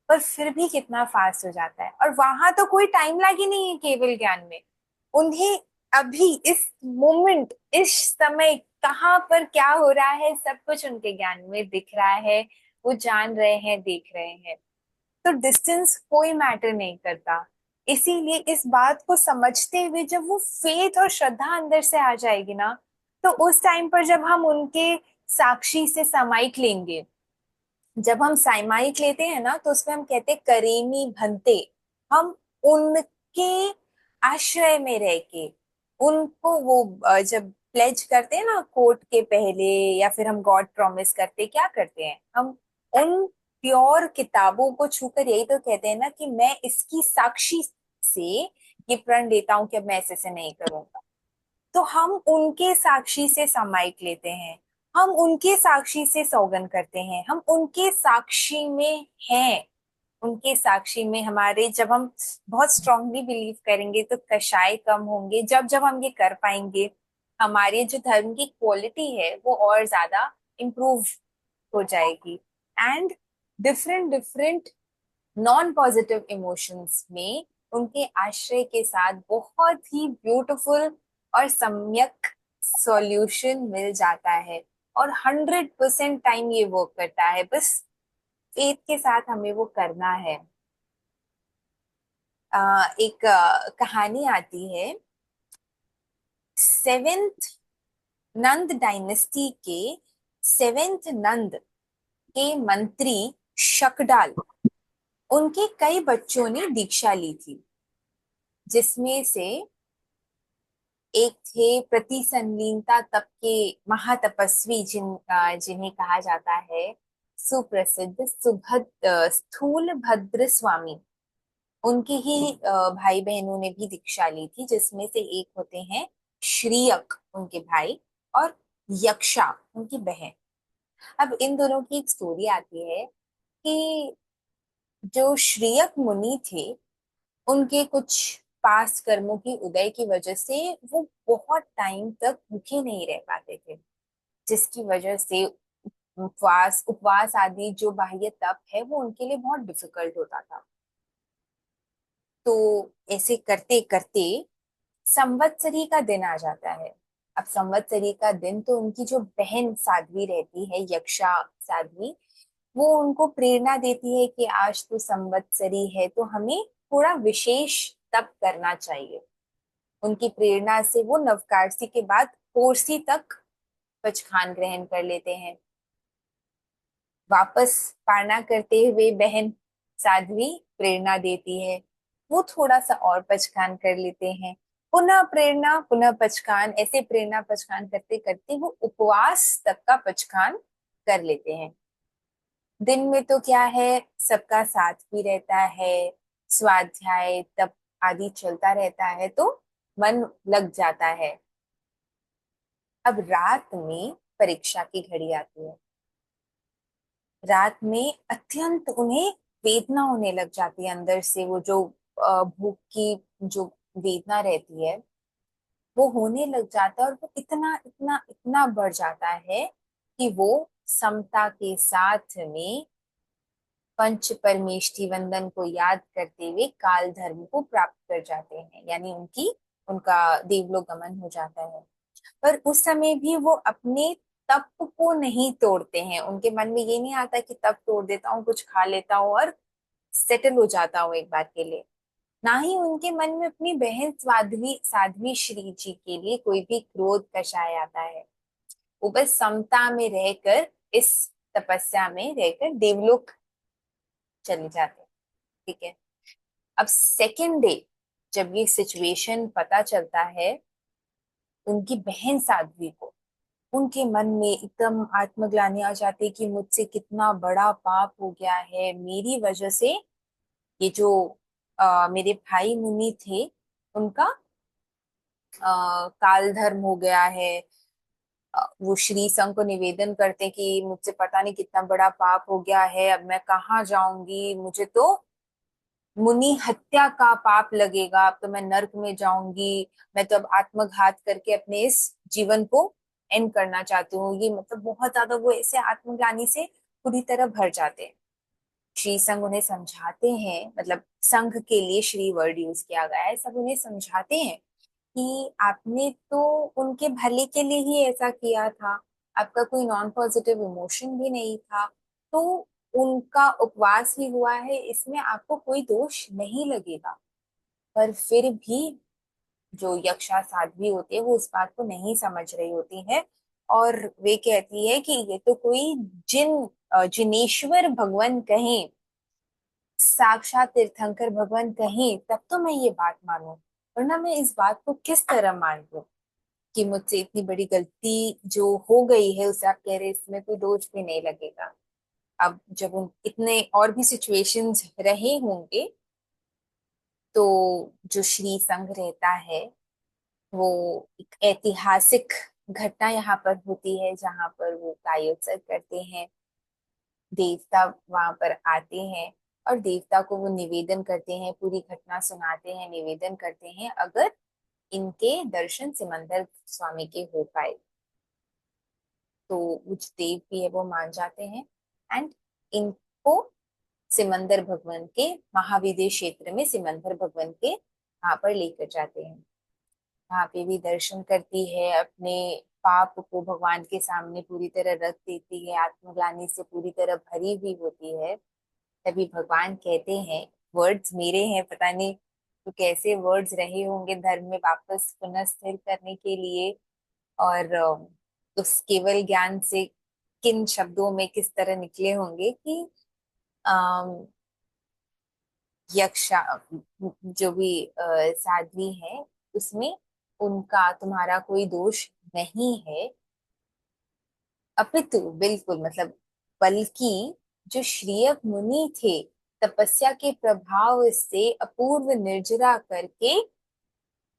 पर फिर भी कितना फास्ट हो जाता है। और वहां तो कोई टाइम लैग ही नहीं है केवल ज्ञान में। उन्हें अभी इस मोमेंट, इस समय कहाँ पर क्या हो रहा है, सब कुछ उनके ज्ञान में दिख रहा है, वो जान रहे हैं, देख रहे हैं। तो डिस्टेंस कोई मैटर नहीं करता। इसीलिए इस बात को समझते हुए जब वो फेथ और श्रद्धा अंदर से आ जाएगी ना, तो उस टाइम पर जब हम उनके साक्षी से समाइक लेंगे, जब हम सामायिक लेते हैं ना, तो उसमें हम कहते करेमी भंते। हम उनके आश्रय में रह के उनको वो जब प्लेज करते हैं ना कोर्ट के पहले, या फिर हम गॉड प्रॉमिस करते, क्या करते हैं हम, उन प्योर किताबों को छूकर यही तो कहते हैं ना कि मैं इसकी साक्षी से ये प्रण लेता हूं कि अब मैं ऐसे नहीं करूंगा। तो हम उनके साक्षी से समाइक लेते हैं, हम उनके साक्षी से सौगन करते हैं, हम उनके साक्षी में हैं। उनके साक्षी में हमारे, जब हम बहुत स्ट्रांगली बिलीव करेंगे तो कषाय कम होंगे। जब जब हम ये कर पाएंगे, हमारी जो धर्म की क्वालिटी है वो और ज्यादा इम्प्रूव हो जाएगी। And different different non positive emotions में उनके आश्रय के साथ बहुत ही ब्यूटीफुल और सम्यक सॉल्यूशन मिल जाता है। और 100% टाइम ये वर्क करता है, बस फेथ के साथ हमें वो करना है। एक कहानी आती है, 7th नंद डायनेस्टी के 7th नंद के मंत्री शकडाल, उनके कई बच्चों ने दीक्षा ली थी, जिसमें से एक थे प्रतिसंलीनता तप के महातपस्वी, जिन्हें कहा जाता है सुप्रसिद्ध स्थूल भद्र स्वामी। उनके ही भाई बहनों ने भी दीक्षा ली थी, जिसमें से एक होते हैं श्रीयक, उनके भाई, और यक्षा, उनकी बहन। अब इन दोनों की एक स्टोरी आती है कि जो श्रीयक मुनि थे, उनके कुछ पास कर्मों की उदय की वजह से वो बहुत टाइम तक भूखे नहीं रह पाते थे, जिसकी वजह से उपवास उपवास आदि जो बाह्य तप है वो उनके लिए बहुत डिफिकल्ट होता था। तो ऐसे करते करते संवत्सरी का दिन आ जाता है। अब संवत्सरी का दिन, तो उनकी जो बहन साध्वी रहती है, यक्षा साध्वी, वो उनको प्रेरणा देती है कि आज तो संवत्सरी है, तो हमें थोड़ा विशेष तप करना चाहिए। उनकी प्रेरणा से वो नवकारसी के बाद कोरसी तक पचखान ग्रहण कर लेते हैं। वापस पारणा करते हुए बहन साध्वी प्रेरणा देती है, वो थोड़ा सा और पचखान कर लेते हैं। पुनः प्रेरणा, पुनः पचखान, ऐसे प्रेरणा पचखान करते करते वो उपवास तक का पचखान कर लेते हैं। दिन में तो क्या है, सबका साथ भी रहता है, स्वाध्याय तप आदि चलता रहता है, तो मन लग जाता है। अब रात में परीक्षा की घड़ी आती है। रात में अत्यंत उन्हें वेदना होने लग जाती है अंदर से। वो जो भूख की जो वेदना रहती है वो होने लग जाता है, और वो इतना इतना इतना बढ़ जाता है कि वो समता के साथ में पंच परमेष्टि वंदन को याद करते हुए काल धर्म को प्राप्त कर जाते हैं, यानी उनका देवलोक गमन हो जाता है। पर उस समय भी वो अपने तप को नहीं तोड़ते हैं। उनके मन में ये नहीं आता कि तप तोड़ देता हूँ, कुछ खा लेता हूँ और सेटल हो जाता हूँ एक बार के लिए। ना ही उनके मन में अपनी बहन साध्वी साध्वी श्री जी के लिए कोई भी क्रोध कषाय आता है। वो बस समता में रहकर, इस तपस्या में रहकर देवलोक चले जाते हैं। ठीक है। अब सेकेंड डे जब ये सिचुएशन पता चलता है उनकी बहन साध्वी को, उनके मन में एकदम आत्मग्लानि आ जाती है कि मुझसे कितना बड़ा पाप हो गया है, मेरी वजह से ये जो मेरे भाई मुनि थे उनका काल धर्म हो गया है। वो श्री संघ को निवेदन करते हैं कि मुझसे पता नहीं कितना बड़ा पाप हो गया है, अब मैं कहाँ जाऊंगी, मुझे तो मुनि हत्या का पाप लगेगा, अब तो मैं नर्क में जाऊंगी, मैं तो अब आत्मघात करके अपने इस जीवन को एंड करना चाहती हूँ। ये मतलब बहुत ज्यादा वो ऐसे आत्मग्लानि से पूरी तरह भर जाते हैं। श्री संघ उन्हें समझाते हैं, मतलब संघ के लिए श्री वर्ड यूज किया गया है, सब उन्हें समझाते हैं कि आपने तो उनके भले के लिए ही ऐसा किया था, आपका कोई नॉन पॉजिटिव इमोशन भी नहीं था, तो उनका उपवास ही हुआ है, इसमें आपको कोई दोष नहीं लगेगा। पर फिर भी जो यक्षा साध्वी होती है वो उस बात को नहीं समझ रही होती है, और वे कहती है कि ये तो कोई जिनेश्वर भगवान कहें, साक्षात तीर्थंकर भगवान कहें, तब तो मैं ये बात मानूं, वरना मैं इस बात को किस तरह मान लूं कि मुझसे इतनी बड़ी गलती जो हो गई है उसे आप कह रहे हैं इसमें कोई दोष भी नहीं लगेगा। अब जब उन इतने और भी सिचुएशंस रहे होंगे, तो जो श्री संघ रहता है वो एक ऐतिहासिक घटना यहाँ पर होती है, जहाँ पर वो कायोत्सव करते हैं। देवता वहां पर आते हैं और देवता को वो निवेदन करते हैं, पूरी घटना सुनाते हैं, निवेदन करते हैं अगर इनके दर्शन सिमंदर स्वामी के हो पाए तो उच्च देव भी है वो मान जाते हैं, एंड इनको सिमंदर भगवान के महाविद्य क्षेत्र में सिमंदर भगवान के वहां पर लेकर जाते हैं। वहां पे भी दर्शन करती है, अपने पाप को भगवान के सामने पूरी तरह रख देती है, आत्मग्लानि से पूरी तरह भरी हुई होती है। तभी भगवान कहते हैं, वर्ड्स मेरे हैं, पता नहीं तो कैसे वर्ड्स रहे होंगे धर्म में वापस पुनः स्थिर करने के लिए, और उस केवल ज्ञान से किन शब्दों में किस तरह निकले होंगे कि यक्षा जो भी साध्वी है, उसमें उनका तुम्हारा कोई दोष नहीं है। अपितु बिल्कुल मतलब बल्कि जो श्रीयक मुनि थे, तपस्या के प्रभाव से अपूर्व निर्जरा करके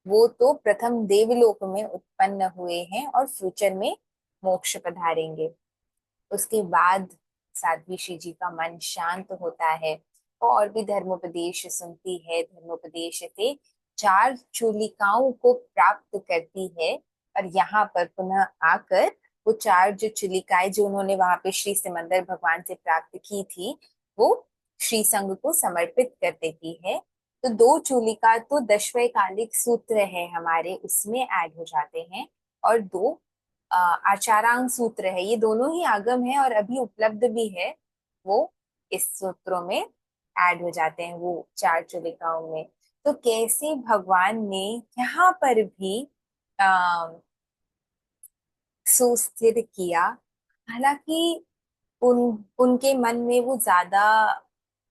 वो तो प्रथम देवलोक में उत्पन्न हुए हैं और फ्यूचर में मोक्ष पधारेंगे। उसके बाद साध्वी श्री जी का मन शांत होता है और भी धर्मोपदेश सुनती है, धर्मोपदेश से चार चूलिकाओं को प्राप्त करती है। और यहाँ पर पुनः आकर वो चार जो चूलिकाएं जो उन्होंने वहां पे श्री सिमंदर भगवान से प्राप्त की थी, वो श्री संघ को समर्पित कर देती है। तो दो चूलिका तो दशवैकालिक सूत्र है हमारे, उसमें ऐड हो जाते हैं, और दो आचारांग सूत्र है, ये दोनों ही आगम है और अभी उपलब्ध भी है, वो इस सूत्रों में ऐड हो जाते हैं, वो चार चूलिकाओं में। तो कैसे भगवान ने यहाँ पर भी आ, सुस्थिर किया। हालांकि उनके मन में वो ज्यादा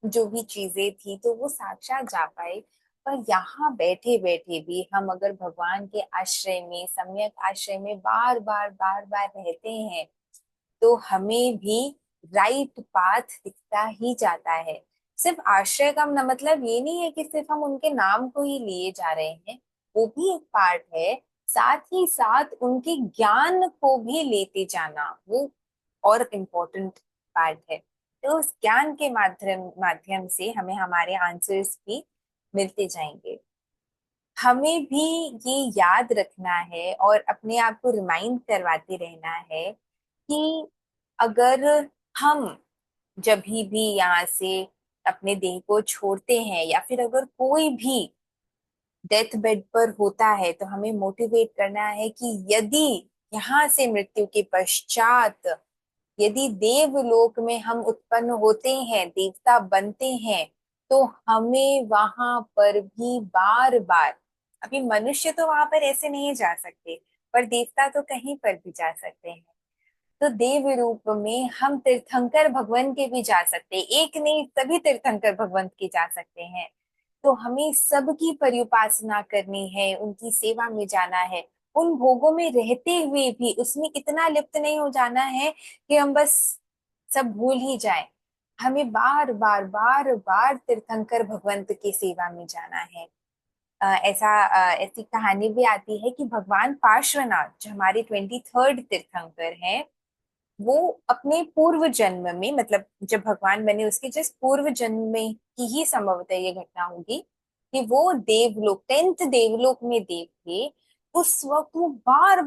जो भी चीजें थी तो वो साक्षात जा पाए, पर यहाँ बैठे बैठे भी हम अगर भगवान के आश्रय में, सम्यक आश्रय में बार बार रहते हैं, तो हमें भी राइट पाथ दिखता ही जाता है। सिर्फ आश्रय का न मतलब ये नहीं है कि सिर्फ हम उनके नाम को ही लिए जा रहे हैं, वो भी एक पार्ट है। साथ ही साथ उनके ज्ञान को भी लेते जाना वो और इम्पोर्टेंट पार्ट है। तो उस ज्ञान के माध्यम माध्यम से हमें हमारे आंसर्स भी मिलते जाएंगे। हमें भी ये याद रखना है और अपने आप को रिमाइंड करवाते रहना है कि अगर हम जब भी यहाँ से अपने देह को छोड़ते हैं, या फिर अगर कोई भी डेथ बेड पर होता है, तो हमें मोटिवेट करना है कि यदि यहाँ से मृत्यु के पश्चात यदि देवलोक में हम उत्पन्न होते हैं, देवता बनते हैं, तो हमें वहां पर भी बार बार, अभी मनुष्य तो वहां पर ऐसे नहीं जा सकते, पर देवता तो कहीं पर भी जा सकते हैं। तो देव रूप में हम तीर्थंकर भगवान के भी जा सकते हैं, एक नहीं सभी तीर्थंकर भगवंत के जा सकते हैं। तो हमें सबकी परिउपासना करनी है, उनकी सेवा में जाना है, उन भोगों में रहते हुए भी उसमें इतना लिप्त नहीं हो जाना है कि हम बस सब भूल ही जाएं। हमें बार बार तीर्थंकर भगवंत की सेवा में जाना है। ऐसी कहानी भी आती है कि भगवान पार्श्वनाथ जो हमारे 23rd तीर्थंकर हैं, वो अपने पूर्व जन्म में, मतलब जब भगवान बने उसके जस्ट पूर्व जन्म में की ही संभवतः ये घटना होगी कि वो देवलोक 10th देवलोक में देव थे। उस वक्त वो बार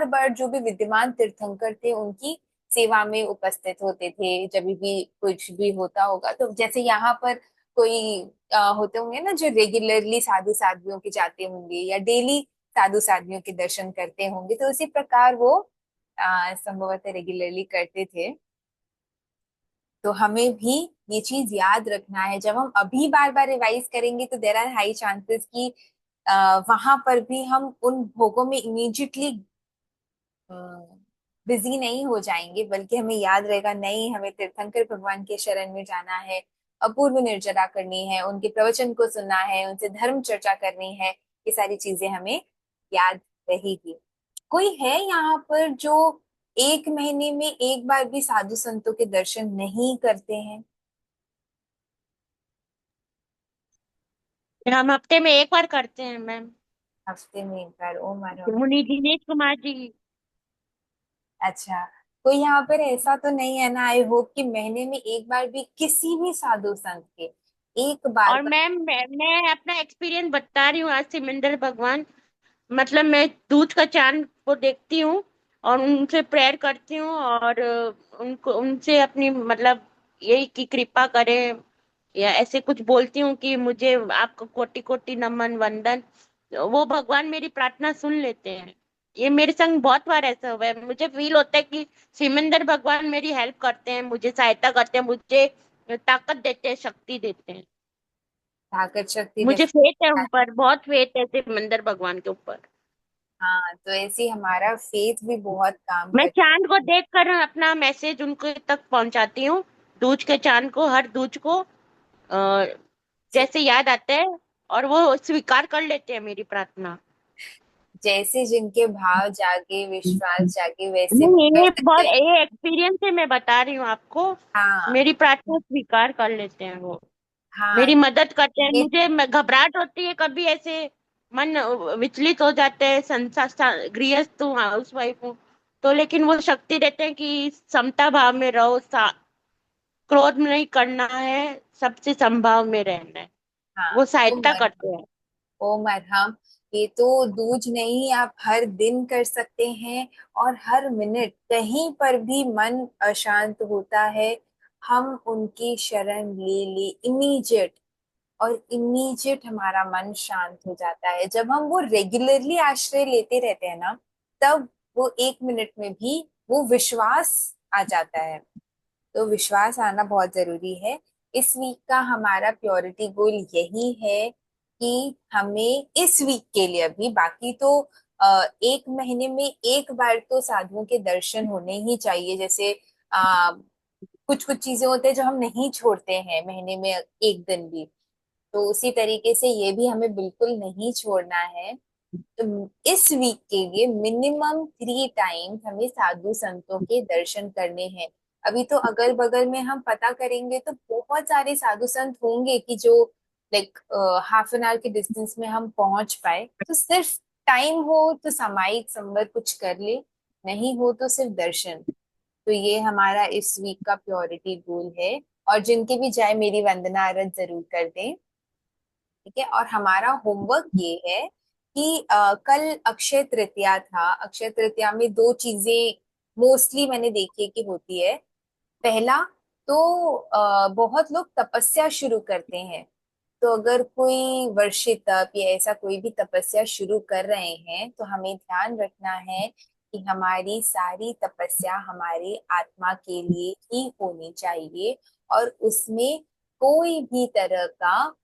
बार जो भी विद्यमान तीर्थंकर थे उनकी सेवा में उपस्थित होते थे। जब भी कुछ भी होता होगा, तो जैसे यहाँ पर कोई होते होंगे ना जो रेगुलरली साधु साध्वियों के जाते होंगे या डेली साधु साध्वियों के दर्शन करते होंगे, तो उसी प्रकार वो संभवतः रेगुलरली करते थे। तो हमें भी ये चीज याद रखना है, जब हम अभी बार बार रिवाइज करेंगे तो देर आर हाई चांसेस कि वहां पर भी हम उन भोगों में इमीडिएटली बिजी नहीं हो जाएंगे, बल्कि हमें याद रहेगा नहीं, हमें तीर्थंकर भगवान के शरण में जाना है, अपूर्व निर्जरा करनी है, उनके प्रवचन को सुनना है, उनसे धर्म चर्चा करनी है। ये सारी चीजें हमें याद रहेगी। कोई है यहाँ पर जो 1 महीने में एक बार भी साधु संतों के दर्शन नहीं करते हैं? हम हफ्ते में एक बार करते हैं मैम। हफ्ते में एक बार? Oh my. मुनि दिनेश कुमार जी। अच्छा, कोई यहाँ पर ऐसा तो नहीं है ना? आई होप कि महीने में एक बार भी किसी भी साधु संत के एक बार और का। मैम मैं अपना एक्सपीरियंस बता रही हूँ। आज सिमंदर भगवान, मतलब मैं दूध का चांद को देखती हूँ और उनसे प्रेयर करती हूँ, और उनको उनसे अपनी मतलब यही की कृपा करें, या ऐसे कुछ बोलती हूँ कि मुझे आपको कोटि कोटि नमन वंदन। तो वो भगवान मेरी प्रार्थना सुन लेते हैं। ये मेरे संग बहुत बार ऐसा हुआ है। मुझे फील होता है कि सिमंदर भगवान मेरी हेल्प करते हैं, मुझे सहायता करते हैं, मुझे ताकत देते हैं, शक्ति देते हैं। ताकत शक्ति मुझे देते फेथ है हैं। उन पर, बहुत फेथ है सिमंदर भगवान के ऊपर। हाँ, तो ऐसे ही हमारा फेथ भी बहुत काम मैं करता चांद को देखकर अपना मैसेज उनके तक पहुंचाती हूँ। दूज के चांद को, हर दूज को जैसे याद आता है, और वो स्वीकार कर लेते हैं मेरी प्रार्थना। जैसे जिनके भाव जागे, विश्वास जागे, वैसे वो नहीं, कर ये सकते बहुत हैं। ये एक्सपीरियंस है, मैं बता रही हूँ आपको। हाँ मेरी प्रार्थना स्वीकार कर लेते हैं वो, हाँ। मेरी मदद करते हैं। ये मुझे घबराहट होती है कभी, ऐसे मन विचलित हो जाते हैं, संसार गृहस्थ हूँ, हाउस वाइफ हूँ, तो लेकिन वो शक्ति देते हैं कि समता भाव में रहो, क्रोध में नहीं करना है, सबसे समभाव में रहना है। हाँ। वो ओ सहायता करते मरहम, हैं। ओ मरहम। ये तो दूज नहीं, आप हर दिन कर सकते हैं। और हर मिनट कहीं पर भी मन अशांत होता है, हम उनकी शरण ले ले इमीडिएट, और इमीडिएट हमारा मन शांत हो जाता है। जब हम वो रेगुलरली आश्रय लेते रहते हैं ना, तब वो 1 मिनट में भी वो विश्वास आ जाता है। तो विश्वास आना बहुत जरूरी है। इस वीक का हमारा प्योरिटी गोल यही है कि हमें इस वीक के लिए, अभी बाकी तो 1 महीने में एक बार तो साधुओं के दर्शन होने ही चाहिए। जैसे कुछ कुछ चीजें होते हैं जो हम नहीं छोड़ते हैं महीने में एक दिन भी, तो उसी तरीके से ये भी हमें बिल्कुल नहीं छोड़ना है। तो इस वीक के लिए मिनिमम 3 टाइम्स हमें साधु संतों के दर्शन करने हैं। अभी तो अगल बगल में हम पता करेंगे तो बहुत सारे साधु संत होंगे कि जो लाइक हाफ एन आवर के डिस्टेंस में हम पहुंच पाए। तो सिर्फ टाइम हो तो सामायिक संबंध कुछ कर ले, नहीं हो तो सिर्फ दर्शन। तो ये हमारा इस वीक का प्योरिटी गोल है। और जिनके भी जाए मेरी वंदना आरत जरूर कर दें। ठीक है। और हमारा होमवर्क ये है कि कल अक्षय तृतीया था। अक्षय तृतीया में दो चीजें मोस्टली मैंने देखी कि होती है। पहला तो बहुत लोग तपस्या शुरू करते हैं। तो अगर कोई वर्षित तप या ऐसा कोई भी तपस्या शुरू कर रहे हैं तो हमें ध्यान रखना है कि हमारी सारी तपस्या हमारे आत्मा के लिए ही होनी चाहिए, और उसमें कोई भी तरह का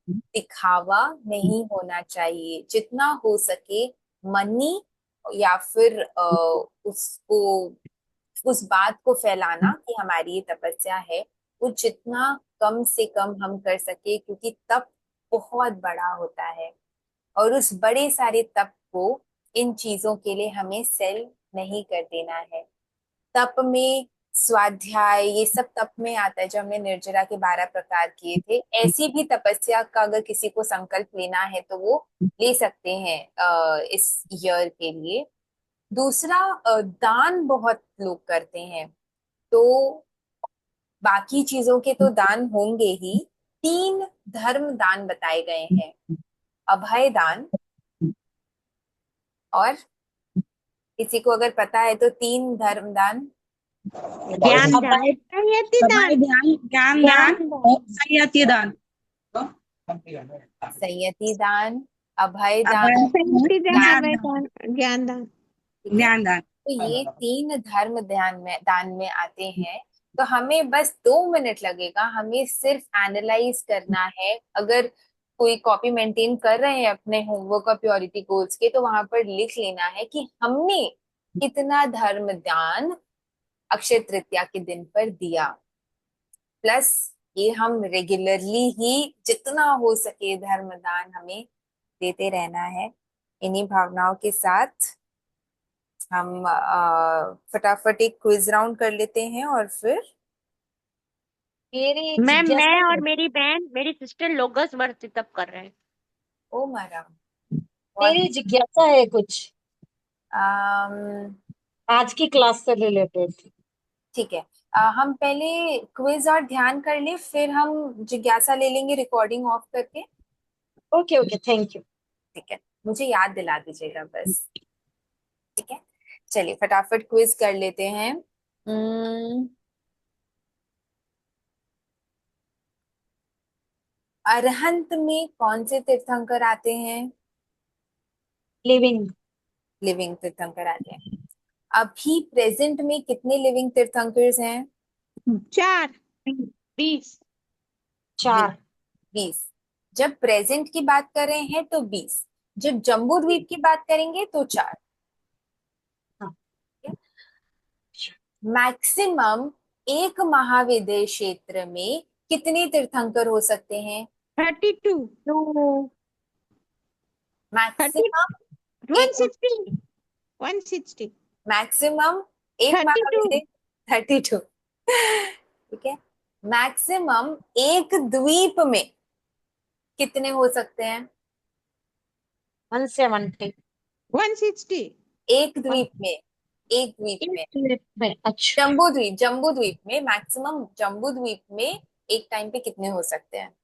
दिखावा नहीं होना चाहिए। जितना हो सके मनी या फिर उसको, उस बात को फैलाना कि हमारी ये तपस्या है, वो जितना कम से कम हम कर सके, क्योंकि तप बहुत बड़ा होता है। और उस बड़े सारे तप को इन चीजों के लिए हमें सेल नहीं कर देना है। तप में स्वाध्याय ये सब तप में आता है। जो हमने निर्जरा के 12 प्रकार किए थे, ऐसी भी तपस्या का अगर किसी को संकल्प लेना है तो वो ले सकते हैं इस ईयर के लिए। दूसरा, दान बहुत लोग करते हैं। तो बाकी चीजों के तो दान होंगे ही, 3 धर्म दान बताए गए हैं। अभय दान, और किसी को अगर पता है तो 3 धर्म दान। ज्ञान दान। अभय संयति अभय दान। ध्यान ज्ञान ज्ञान दान दान। और संयति दान। संयति दान, अभय दान, अभय संयति दान, ज्ञान। ज्ञान अभय दान दान, ज्ञान दान। ठीक है। ज्ञान दान। तो ये 3 धर्म दान में आते हैं। तो हमें बस 2 मिनट लगेगा, हमें सिर्फ एनालाइज करना है। अगर कोई कॉपी मेंटेन कर रहे हैं अपने होमवर्क और प्योरिटी गोल्स के, तो वहां पर लिख लेना है कि हमने कितना धर्म दान अक्षय तृतीया के दिन पर दिया। प्लस ये हम रेगुलरली ही जितना हो सके धर्म दान हमें देते रहना है। इन्हीं भावनाओं के साथ हम फटाफट एक क्विज राउंड कर लेते हैं और फिर मेरी मैं जिज्ञासा और है, मेरी बहन, मेरी सिस्टर लोगस वर्त तप कर रहे हैं। ओ मारा बहुत। मेरी जिज्ञासा है कुछ अम, आज की क्लास से रिलेटेड। ठीक है। हम पहले क्विज और ध्यान कर ले, फिर हम जिज्ञासा ले लेंगे रिकॉर्डिंग ऑफ करके। Okay okay, thank you. ठीक है, मुझे याद दिला दीजिएगा बस। ठीक है, चलिए फटाफट क्विज कर लेते हैं। अरहंत में कौन से तीर्थंकर आते हैं? लिविंग। लिविंग तीर्थंकर आते हैं। अभी प्रेजेंट में कितने लिविंग तीर्थंकर्स हैं? 4। 20। 4। 20। जब प्रेजेंट की बात कर रहे हैं तो 20, जब जम्बू द्वीप की बात करेंगे तो 4। मैक्सिमम एक महाविद्य क्षेत्र में कितने तीर्थंकर हो सकते हैं? 32, टू, मैक्सिमम 160, 160, मैक्सिमम एक 32, महाविद्यालय 32। ठीक है। मैक्सिमम एक द्वीप में कितने हो सकते हैं? 170, 160, एक द्वीप में, एक द्वीप में, अच्छा, जम्बू द्वीप में मैक्सिमम, जम्बू द्वीप में एक टाइम पे कितने हो सकते हैं?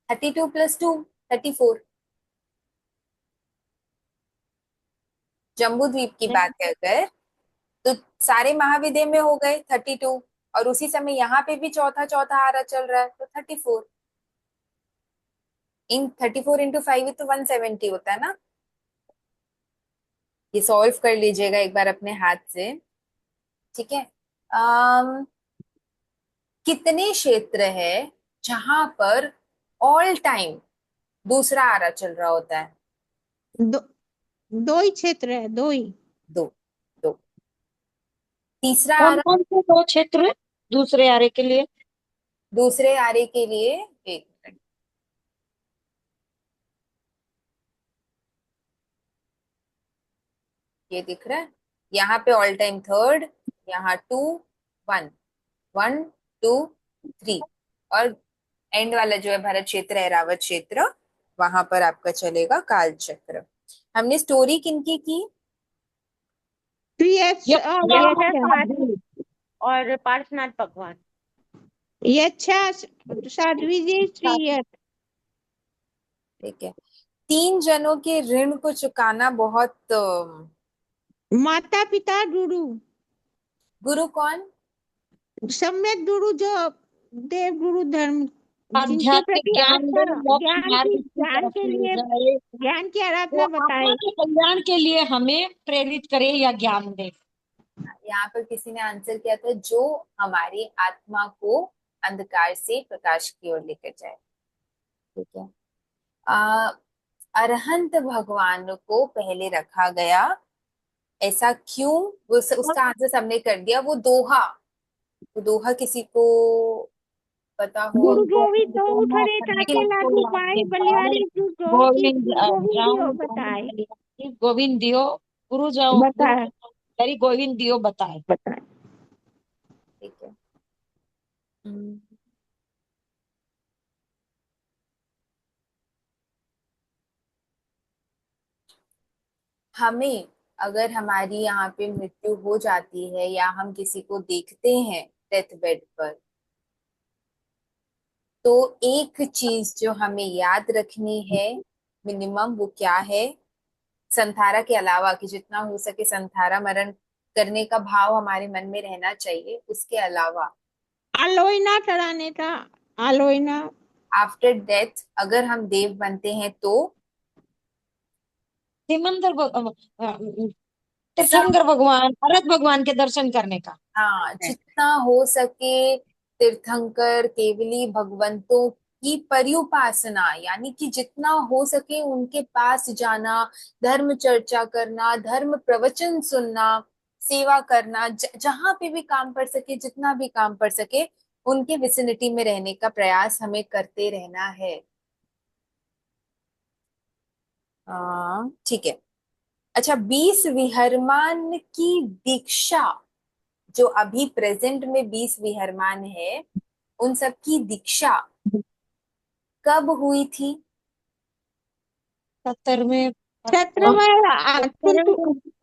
32 + 2 34। जम्बू द्वीप की बात है अगर, तो सारे महाविद्यालय में हो गए 32, और उसी समय यहाँ पे भी चौथा चौथा आ रहा चल रहा है तो 34। इन 34 × 5 तो 170 होता है ना। ये सॉल्व कर लीजिएगा एक बार अपने हाथ से। ठीक है। कितने क्षेत्र है जहां पर ऑल टाइम दूसरा आरा चल रहा होता है? दो, दो ही क्षेत्र है, दो ही। दो। दो। तीसरा कौन आरा कौन से दो क्षेत्र दूसरे आरे के लिए? दूसरे आरे के लिए, एक मिनट, ये दिख रहा है यहाँ पे ऑल टाइम थर्ड, यहाँ 2 1 1 2 3, और एंड वाला जो है भरत क्षेत्र, ऐरावत क्षेत्र, वहां पर आपका चलेगा काल चक्र। हमने स्टोरी किनकी की? TS और यह यह अच्छा, साध्वी और पार्श्वनाथ भगवान। ये अच्छा, साध्वी जी श्री ठीक है। 3 जनों के ऋण को चुकाना बहुत माता पिता गुरु, गुरु कौन? सम्यक गुरु जो देव गुरु धर्म, जिनके आध्यात्मिक प्रति ज्ञान दे, आस्था, मोक्ष मार्ग की ज्ञान तरफ के ले लिए, जाए, ज्ञान की वो आराधना आत्मा बताए। के कल्याण के लिए हमें प्रेरित करे या ज्ञान दे। यहाँ पर किसी ने आंसर किया था, जो हमारी आत्मा को अंधकार से प्रकाश की ओर लेकर जाए। ठीक है। आ, अरहंत भगवान को पहले रखा गया, ऐसा क्यों? उसका आंसर सबने कर दिया। वो दोहा किसी को पता हो? गुरु गोविंद गोविंद दो को उठरे नौकरी ताके को लागू लागे पाए, पाए, बलिहारी जो जो की गोविंद गुरु गोविंद जाऊं दियो गोविंद बताए, बलिहारी, गोविंद दियो, गुरु जाऊं गुरु बताए, बलिहारी, गोविंद दियो बताए। बताए। ठीक है। हम्म, हमें अगर हमारी यहाँ पे मृत्यु हो जाती है या हम किसी को देखते हैं डेथ बेड पर, तो एक चीज जो हमें याद रखनी है मिनिमम, वो क्या है? संथारा के अलावा, कि जितना हो सके संथारा मरण करने का भाव हमारे मन में रहना चाहिए, उसके अलावा आलोइना चढ़ाने का, आलोइना, आफ्टर डेथ अगर हम देव बनते हैं तो सिमंदर सब, तीर्थंकर भगवान, भरत भगवान के दर्शन करने का हाँ, है। जितना हो सके तीर्थंकर केवली भगवंतों की पर्युपासना, यानी कि जितना हो सके उनके पास जाना, धर्म चर्चा करना, धर्म प्रवचन सुनना, सेवा करना, जहां पे भी काम पड़ सके, जितना भी काम पड़ सके, उनके विसिनिटी में रहने का प्रयास हमें करते रहना है। ठीक है। अच्छा, 20 विहरमान की दीक्षा, जो अभी प्रेजेंट में 20 विहरमान है, उन सब की दीक्षा कब हुई थी? 70 में, छत्रवय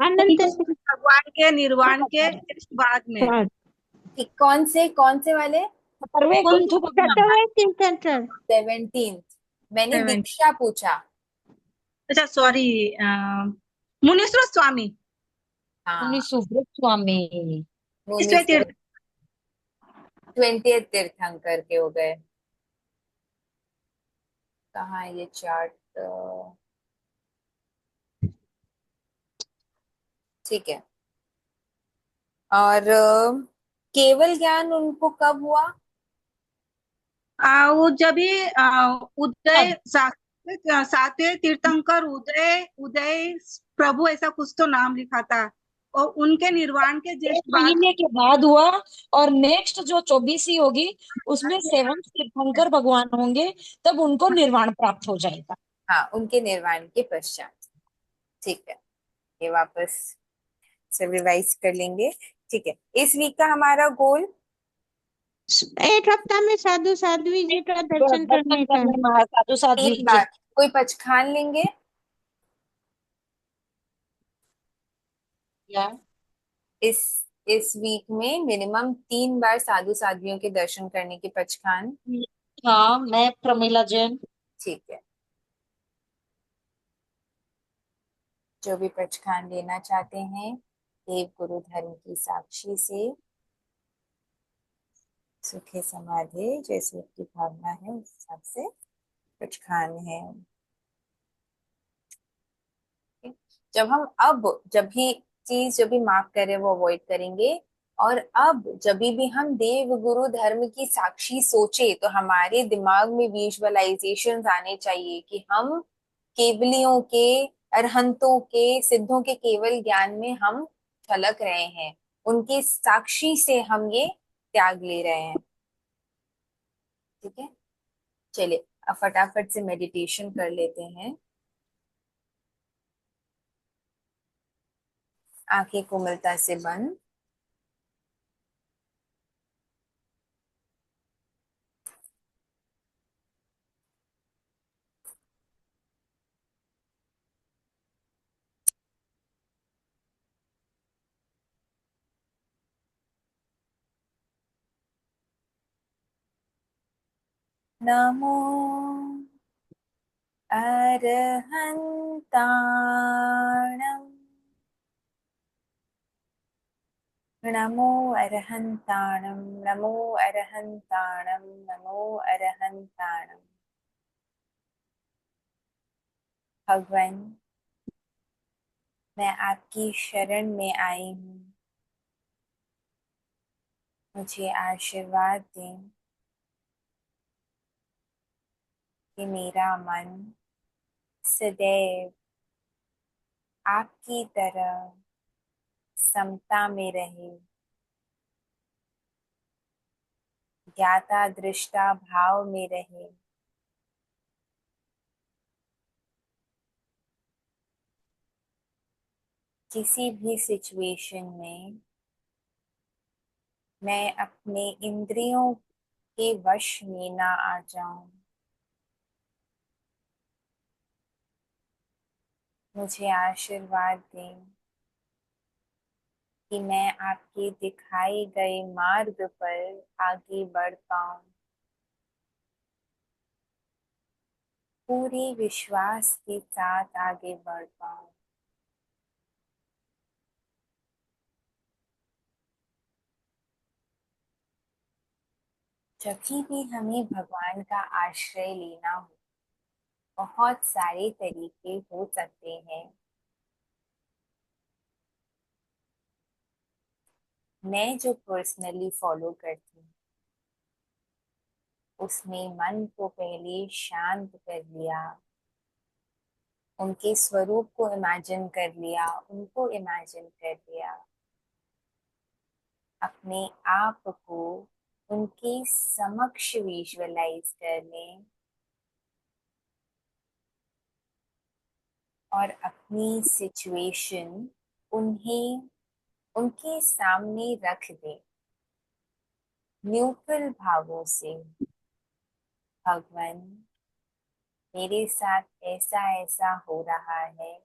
अनंत भगवान के निर्वाण के जस्ट बाद में। ठीक, कौन से वाले? 70वें ग्रंथ भगवान। छत्रवय तीर्थंकर, 17th। मैंने 70। दीक्षा पूछा। अच्छा सॉरी, मुनीश्वर स्वामी, हाँ, मुनि सुब्रत स्वामी, मुनि ईश्वर तीर्थ। 20th तीर्थंकर के हो गए। कहाँ है ये चार्ट? ठीक है। और केवल ज्ञान उनको कब हुआ? वो जब भी उदय सातवें तीर्थंकर उदय उदय प्रभु, ऐसा कुछ तो नाम लिखा था। और उनके निर्वाण के एक जस्ट बाद महीने के बाद हुआ। और नेक्स्ट जो 24वीं होगी उसमें 7 तीर्थंकर भगवान होंगे, तब उनको निर्वाण प्राप्त हो जाएगा। हाँ, उनके निर्वाण के पश्चात। ठीक है, ये वापस से रिवाइज कर लेंगे। ठीक है, इस वीक का हमारा गोल, एक हफ्ता में साधु साध्वी जी का दर्शन दर्शन करने का। करने साधु साध्वी 3 के। बार कोई पचखान लेंगे। या इस इस वीक में मिनिमम 3 बार साधु साध्वियों के दर्शन करने के पचखान। हाँ, मैं प्रमीला जैन। ठीक है, जो भी पचखान लेना चाहते हैं, देव गुरु धर्म की साक्षी से सुखे समाधि जैसी आपकी भावना है उस हिसाब से पचखान है। जब भी चीज जब भी माफ करे वो अवॉइड करेंगे। और अब जब भी हम देव गुरु धर्म की साक्षी सोचे तो हमारे दिमाग में विजुअलाइजेशंस आने चाहिए कि हम केवलियों के, अरहंतों के, सिद्धों के केवल ज्ञान में हम छलक रहे हैं, उनकी साक्षी से हम ये त्याग ले रहे हैं। ठीक है, चलिए अब फटाफट से मेडिटेशन कर लेते हैं। आंखें कोमलता से बंद। नमो अरहन्ताणम्, नमो अरहन्ताणम्, नमो अरहन्ताणम्, नमो अरहन्ताणम्। भगवान, मैं आपकी शरण में आई हूँ, मुझे आशीर्वाद दें कि मेरा मन सदैव आपकी तरह समता में रहे, ज्ञाता दृष्टा भाव में रहे। किसी भी सिचुएशन में मैं अपने इंद्रियों के वश में ना आ जाऊं। मुझे आशीर्वाद दें कि मैं आपके दिखाए गए मार्ग पर आगे बढ़ पाऊं, पूरे विश्वास के साथ आगे बढ़ पाऊं। जब भी हमें भगवान का आश्रय लेना हो, बहुत सारे तरीके हो सकते हैं। मैं जो पर्सनली फॉलो करती हूँ उसमें मन को पहले शांत कर लिया, उनके स्वरूप को इमेजिन कर लिया, उनको इमेजिन कर लिया, अपने आप को उनके समक्ष विजुअलाइज कर लें और अपनी सिचुएशन उन्हें उनके सामने रख दें न्यूट्रल भावों से। भगवान, मेरे साथ ऐसा ऐसा हो रहा है,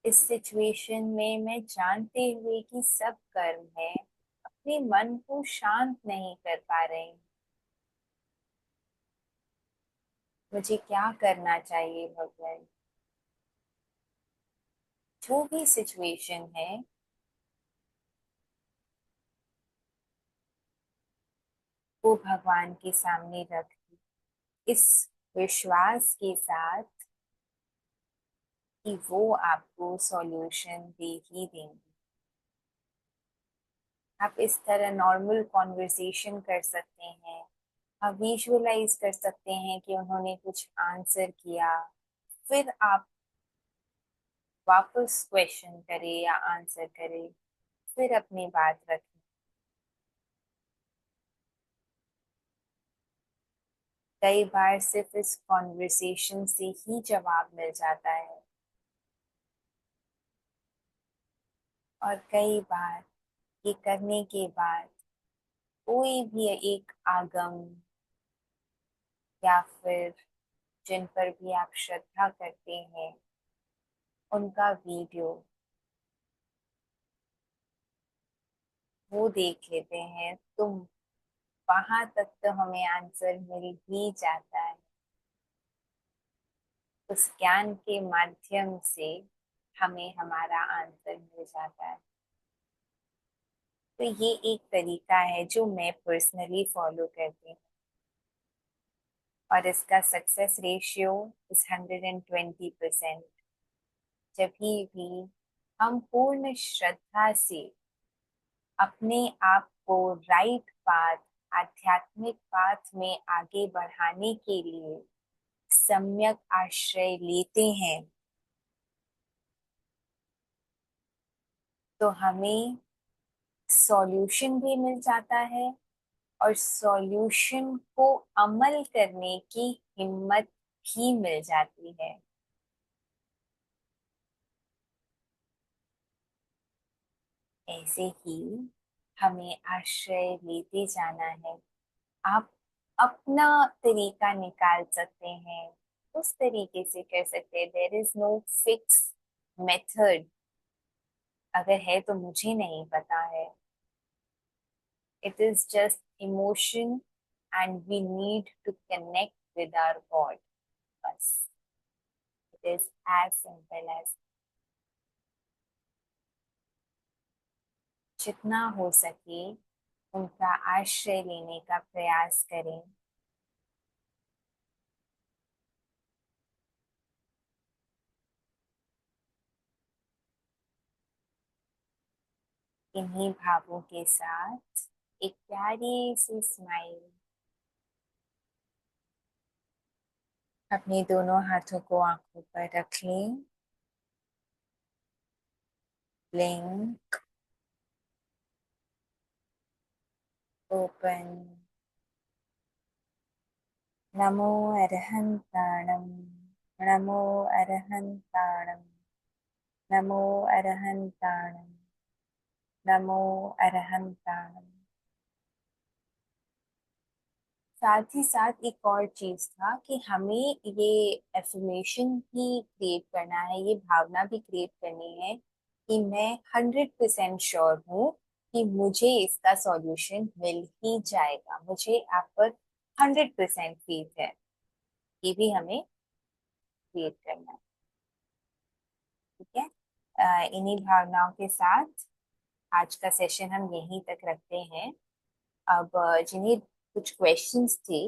इस सिचुएशन में मैं जानते हुए कि सब कर्म है, अपने मन को शांत नहीं कर पा रही, मुझे क्या करना चाहिए भगवान। जो भी सिचुएशन है वो भगवान के सामने रख दी, इस विश्वास के साथ कि वो आपको सॉल्यूशन दे ही देंगे। आप इस तरह नॉर्मल कॉन्वर्सेशन कर सकते हैं, आप विजुअलाइज कर सकते हैं कि उन्होंने कुछ आंसर किया, फिर आप वापस क्वेश्चन करे या आंसर करे, फिर अपनी बात रखे। कई बार सिर्फ इस कॉन्वर्सेशन से ही जवाब मिल जाता है, और कई बार ये करने के बाद कोई भी एक आगम या फिर जिन पर भी आप श्रद्धा करते हैं उनका वीडियो वो देख लेते हैं, तो वहां तक तो हमें आंसर मिल ही जाता है। उस ज्ञान के माध्यम से हमें हमारा आंसर मिल जाता है। तो ये एक तरीका है जो मैं पर्सनली फॉलो करती हूँ, और इसका सक्सेस रेशियो इज 120%। जब भी हम पूर्ण श्रद्धा से अपने आप को राइट पाथ, आध्यात्मिक पाथ में आगे बढ़ाने के लिए सम्यक आश्रय लेते हैं, तो हमें सॉल्यूशन भी मिल जाता है, और सॉल्यूशन को अमल करने की हिम्मत भी मिल जाती है। ऐसे ही हमें आश्रय लेते जाना है। आप अपना तरीका निकाल सकते हैं, उस तरीके से कर सकते हैं। There is no fix method, अगर है तो मुझे नहीं पता है। It is just emotion, and we need to connect with our god, बस। It is as simple as. जितना हो सके उनका आश्रय लेने का प्रयास करें। इन्हीं भावों के साथ एक प्यारी सी स्माइल, अपने दोनों हाथों को आंखों पर रख लें। Blink, open. नमो अरहंताणम, नमो अरहंताणम, नमो अरहंताणम, नमो अरहंताणम। साथ ही साथ एक और चीज था कि हमें ये एफर्मेशन भी क्रिएट करना है, ये भावना भी क्रिएट करनी है कि मैं 100% श्योर हूँ कि मुझे इसका सॉल्यूशन मिल ही जाएगा। मुझे आप पर 100% फेथ है। ये भी हमें क्रिएट करना है। ठीक है। इन्हीं भावनाओं के साथ आज का सेशन हम यहीं तक रखते हैं। अब जिन्हें कुछ क्वेश्चंस थे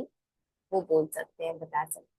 वो बोल सकते हैं, बता सकते हैं।